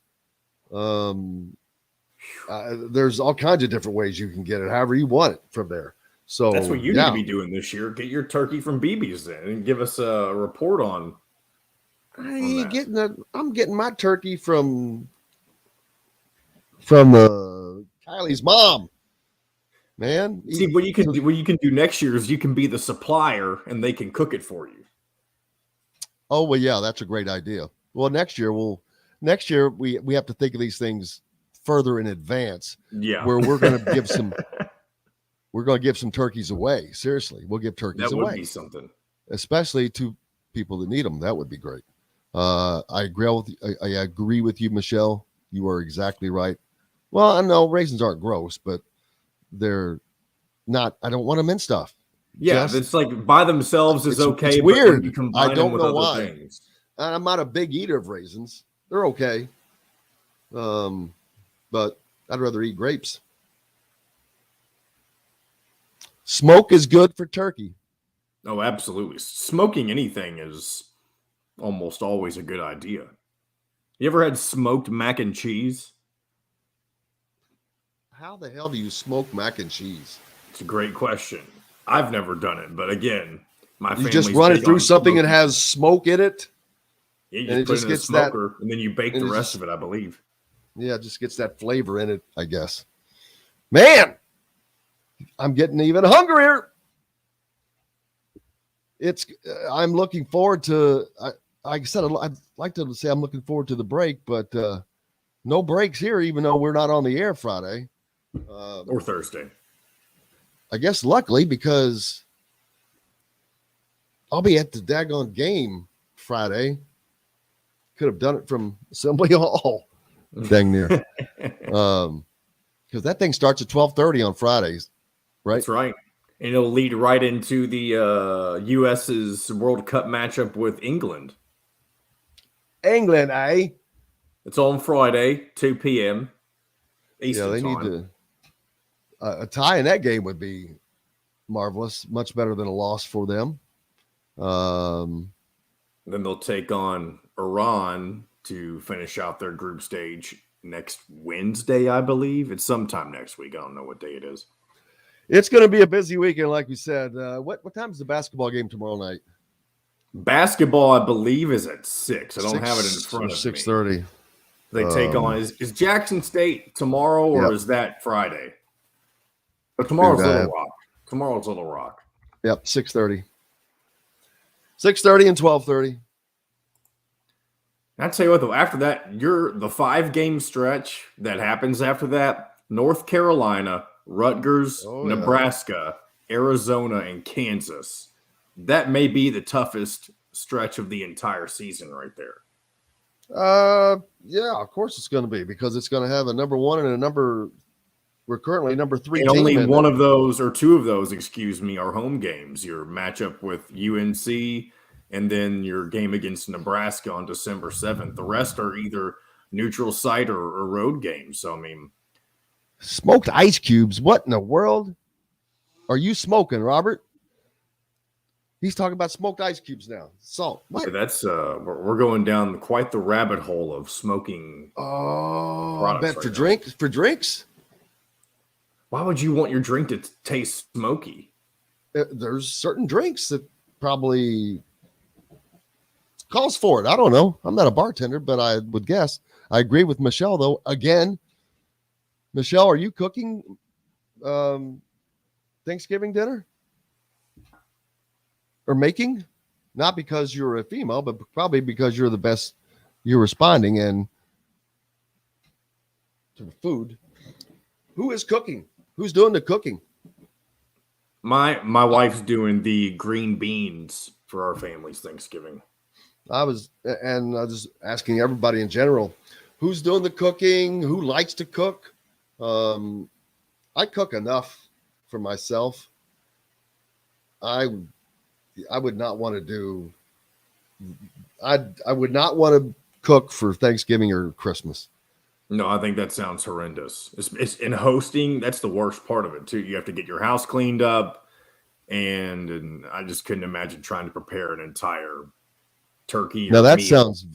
There's all kinds of different ways you can get it, however you want it from there. So that's what you need to be doing this year. Get your turkey from BB's then and give us a report on. I'm getting my turkey from Kylie's mom. Man, see what you can do. What you can do next year is you can be the supplier and they can cook it for you. Oh well, yeah, that's a great idea. Well, next year we have to think of these things further in advance. Yeah, where we're going to give some turkeys away. Seriously, we'll give turkeys away. That would be something, especially to people that need them. That would be great. I agree with you, Michelle. You are exactly right. Well, I know raisins aren't gross, but they're not. I don't want them in stuff. Yeah, it's like by themselves is okay. It's weird. You I don't know why. Things. I'm not a big eater of raisins. They're okay. But I'd rather eat grapes. Smoke is good for turkey. Oh, absolutely. Smoking anything is almost always a good idea. You ever had smoked mac and cheese? How the hell do you smoke mac and cheese? It's a great question. I've never done it, but again, my you just run it through something that has smoke in it. Yeah, you just put it in a smoker, and then you bake the rest of it, I believe. Yeah, it just gets that flavor in it, I guess. Man, I'm getting even hungrier. I'm looking forward to. Like I said, I'd like to say I'm looking forward to the break, but no breaks here, even though we're not on the air Friday or Thursday. I guess luckily, because I'll be at the daggone game Friday. Could have done it from Assembly Hall, dang near. Because that thing starts at 12:30 on Fridays, right? That's right. And it'll lead right into the U.S.'s World Cup matchup with England. England, eh? It's on Friday, 2 p.m. Eastern Yeah, they time. need to. A tie in that game would be marvelous. Much better than a loss for them. Then they'll take on Iran to finish out their group stage next Wednesday, I believe. It's sometime next week. I don't know what day it is. It's going to be a busy weekend, like we said. What time is the basketball game tomorrow night? Basketball, I believe, is at 6. I don't have it in front of 6:30. me. They take on is Jackson State tomorrow, or is that Friday? But tomorrow's Little Rock. Tomorrow's Little Rock. Yep, 6:30. 6:30 and 12:30. I tell you what, though, after that, the 5-game stretch that happens after that: North Carolina, Rutgers, Nebraska, Arizona, and Kansas. That may be the toughest stretch of the entire season, right there. Yeah, of course it's going to be, because it's going to have a number 1 and a number. We're currently number 3. And only one of those, or 2 of those, excuse me, are home games. Your matchup with UNC, and then your game against Nebraska on December 7th. The rest are either neutral site or road games. So, I mean, smoked ice cubes. What in the world are you smoking, Robert? He's talking about smoked ice cubes now. Salt. What? That's we're going down quite the rabbit hole of smoking. Oh, I bet for drinks. Why would you want your drink to taste smoky? There's certain drinks that probably calls for it. I don't know. I'm not a bartender, but I would guess. I agree with Michelle, though. Again, Michelle, are you cooking Thanksgiving dinner? Or making? Not because you're a female, but probably because you're the best. You're responding and to the food. Who is cooking? Who's doing the cooking? My wife's doing the green beans for our family's Thanksgiving. I was asking everybody in general, who's doing the cooking? Who likes to cook? I cook enough for myself. I would not want to do. I would not want to cook for Thanksgiving or Christmas. No, I think that sounds horrendous. It's in hosting. That's the worst part of it too. You have to get your house cleaned up, and I just couldn't imagine trying to prepare an entire turkey. Now that sounds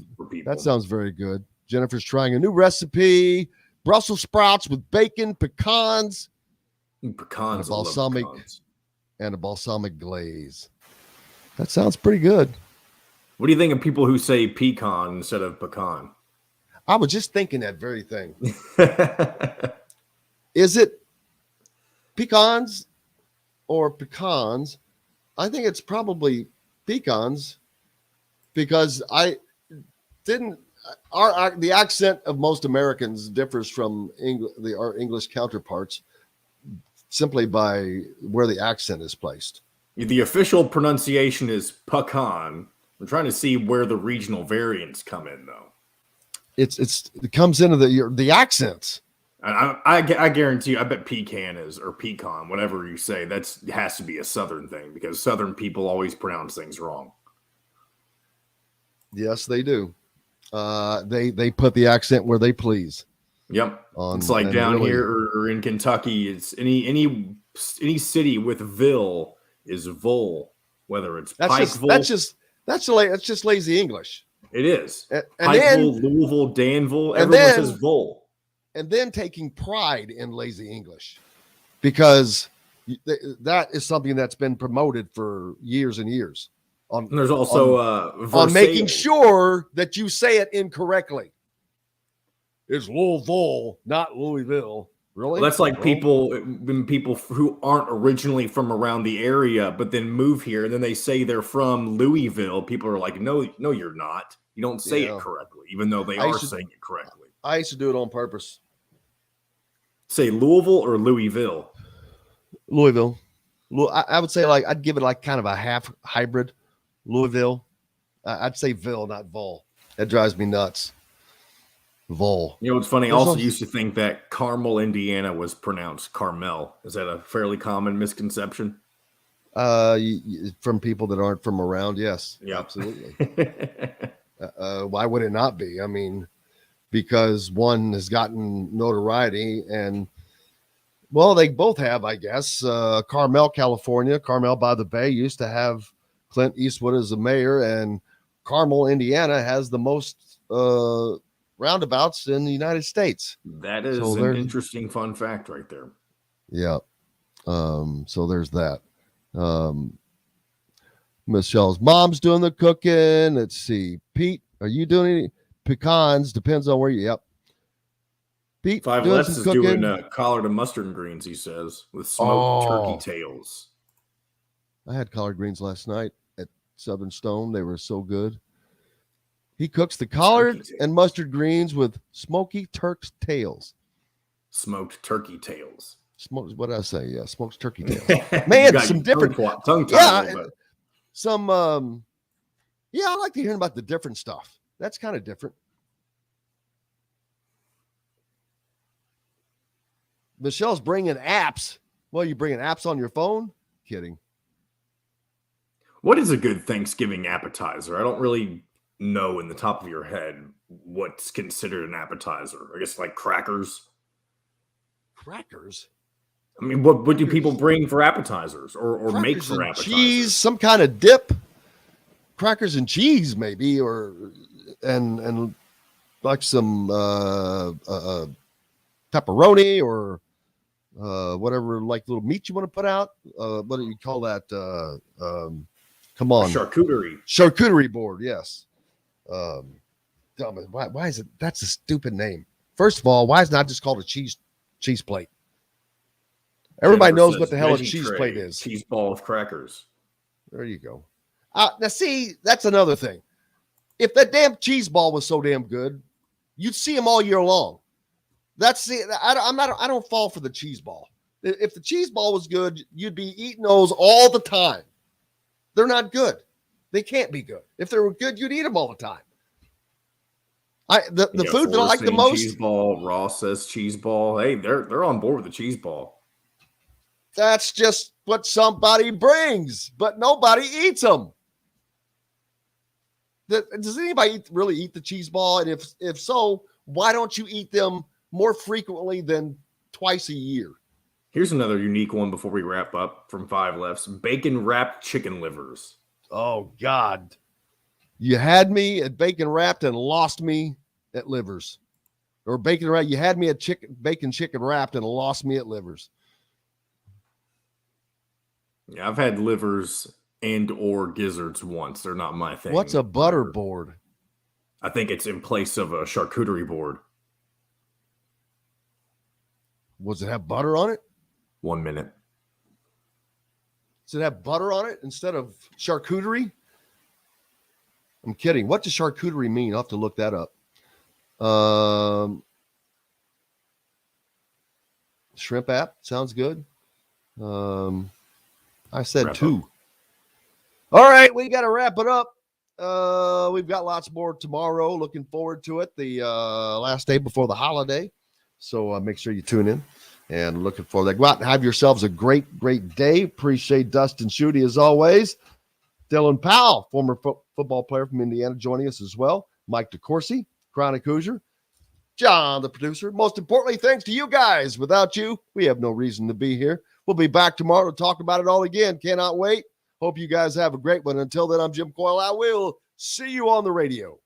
very good. Jennifer's trying a new recipe. Brussels sprouts with bacon, pecans, Pecans, and I love balsamic pecans. and a balsamic glaze. That sounds pretty good. What do you think of people who say pecan instead of pecan? I was just thinking that very thing. Is it pecans or pecans? I think it's probably pecans because the accent of most Americans differs from our English counterparts simply by where the accent is placed. The official pronunciation is pecan. We're trying to see where the regional variants come in, though. It comes into the accents. I guarantee you, I bet pecan is, or pecan, whatever you say, has to be a Southern thing because Southern people always pronounce things wrong. Yes, they do. They put the accent where they please. Yep. It's like down really, here or in Kentucky, it's any city with "ville" is "vol," whether it's Pikeville. That's just lazy English. It is. And Pikeville, Louisville, Danville, everyone says "vol." And then taking pride in lazy English because that is something that's been promoted for years and years. And there's also on making sure that you say it incorrectly. It's Louisville, not Louisville. Really? Well, that's like people who aren't originally from around the area, but then move here, and then they say they're from Louisville. People are like, no, you're not. You don't say it correctly, even though they are saying it correctly. I used to do it on purpose. Say Louisville or Louisville? Louisville. I would say I'd give it like kind of a half hybrid. Louisville. I'd say Ville, not Vol. That drives me nuts. Vol. You know what's funny? I also used to think that Carmel, Indiana was pronounced Carmel. Is that a fairly common misconception? From people that aren't from around, yes. Yeah, absolutely. Why would it not be? I mean, because one has gotten notoriety and, well, they both have, I guess. Carmel, California, Carmel by the Bay used to have Clint Eastwood as the mayor, and Carmel, Indiana has the most roundabouts in the United States. That is an interesting fun fact right there. Yeah. So there's that. Michelle's mom's doing the cooking. Let's see. Pete, are you doing any pecans? Depends on where you. Yep. Pete, Five Lefts is doing collard and mustard greens, he says, with smoked turkey tails. I had collard greens last night at Southern Stone. They were so good. He cooks the collard and mustard greens with smoky Turk's tails. Smoked turkey tails. What did I say? Yeah, smoked turkey tails. Man, some different tongue. Yeah, some. I like to hear about the different stuff. That's kind of different. Michelle's bringing apps. Well, you bringing apps on your phone? Kidding. What is a good Thanksgiving appetizer? I don't really know in the top of your head what's considered an appetizer. I guess like crackers. Crackers? I mean, what do people bring for appetizers or make for appetizers? Cheese, some kind of dip. Crackers and cheese, maybe, or and like some pepperoni or whatever, like little meat you want to put out. What do you call that? Come on, charcuterie board. Yes. Why is it? That's a stupid name. First of all, why is it not just called a cheese plate? Everybody knows what the hell a cheese plate is. Cheese ball with crackers. There you go. Now, see, that's another thing. If that damn cheese ball was so damn good, you'd see them all year long. I don't fall for the cheese ball. If the cheese ball was good, you'd be eating those all the time. They're not good. They can't be good. If they were good, you'd eat them all the time. The food that I like the most. Cheese ball. Ross says cheese ball. Hey, they're on board with the cheese ball. That's just what somebody brings, but nobody eats them. Does anybody really eat the cheese ball? And if so, why don't you eat them more frequently than twice a year? Here's another unique one before we wrap up from Five Lefts. Bacon wrapped chicken livers. Oh, God. You had me at bacon wrapped and lost me at livers. or bacon wrap. You had me at bacon chicken wrapped and lost me at livers. Yeah, I've had livers and or gizzards once. They're not my thing. What's a butter board? I think it's in place of a charcuterie board. Does it have butter on it? 1 minute. Does it have butter on it instead of charcuterie? I'm kidding. What does charcuterie mean? I'll have to look that up. Shrimp app sounds good. I said two. All right, we got to wrap it up. We've got lots more tomorrow. Looking forward to it. The last day before the holiday. So make sure you tune in and looking forward to that. Go out and have yourselves a great, great day. Appreciate Dustin Schutte as always. Dylan Powell, former football player from Indiana, joining us as well. Mike DeCourcy, Chronic Hoosier. John, the producer. Most importantly, thanks to you guys. Without you, we have no reason to be here. We'll be back tomorrow to talk about it all again. Cannot wait. Hope you guys have a great one. Until then, I'm Jim Coyle. I will see you on the radio.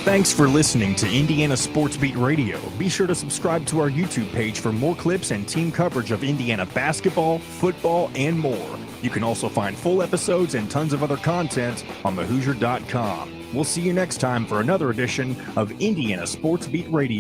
Thanks for listening to Indiana Sports Beat Radio. Be sure to subscribe to our YouTube page for more clips and team coverage of Indiana basketball, football, and more. You can also find full episodes and tons of other content on thehoosier.com. We'll see you next time for another edition of Indiana Sports Beat Radio.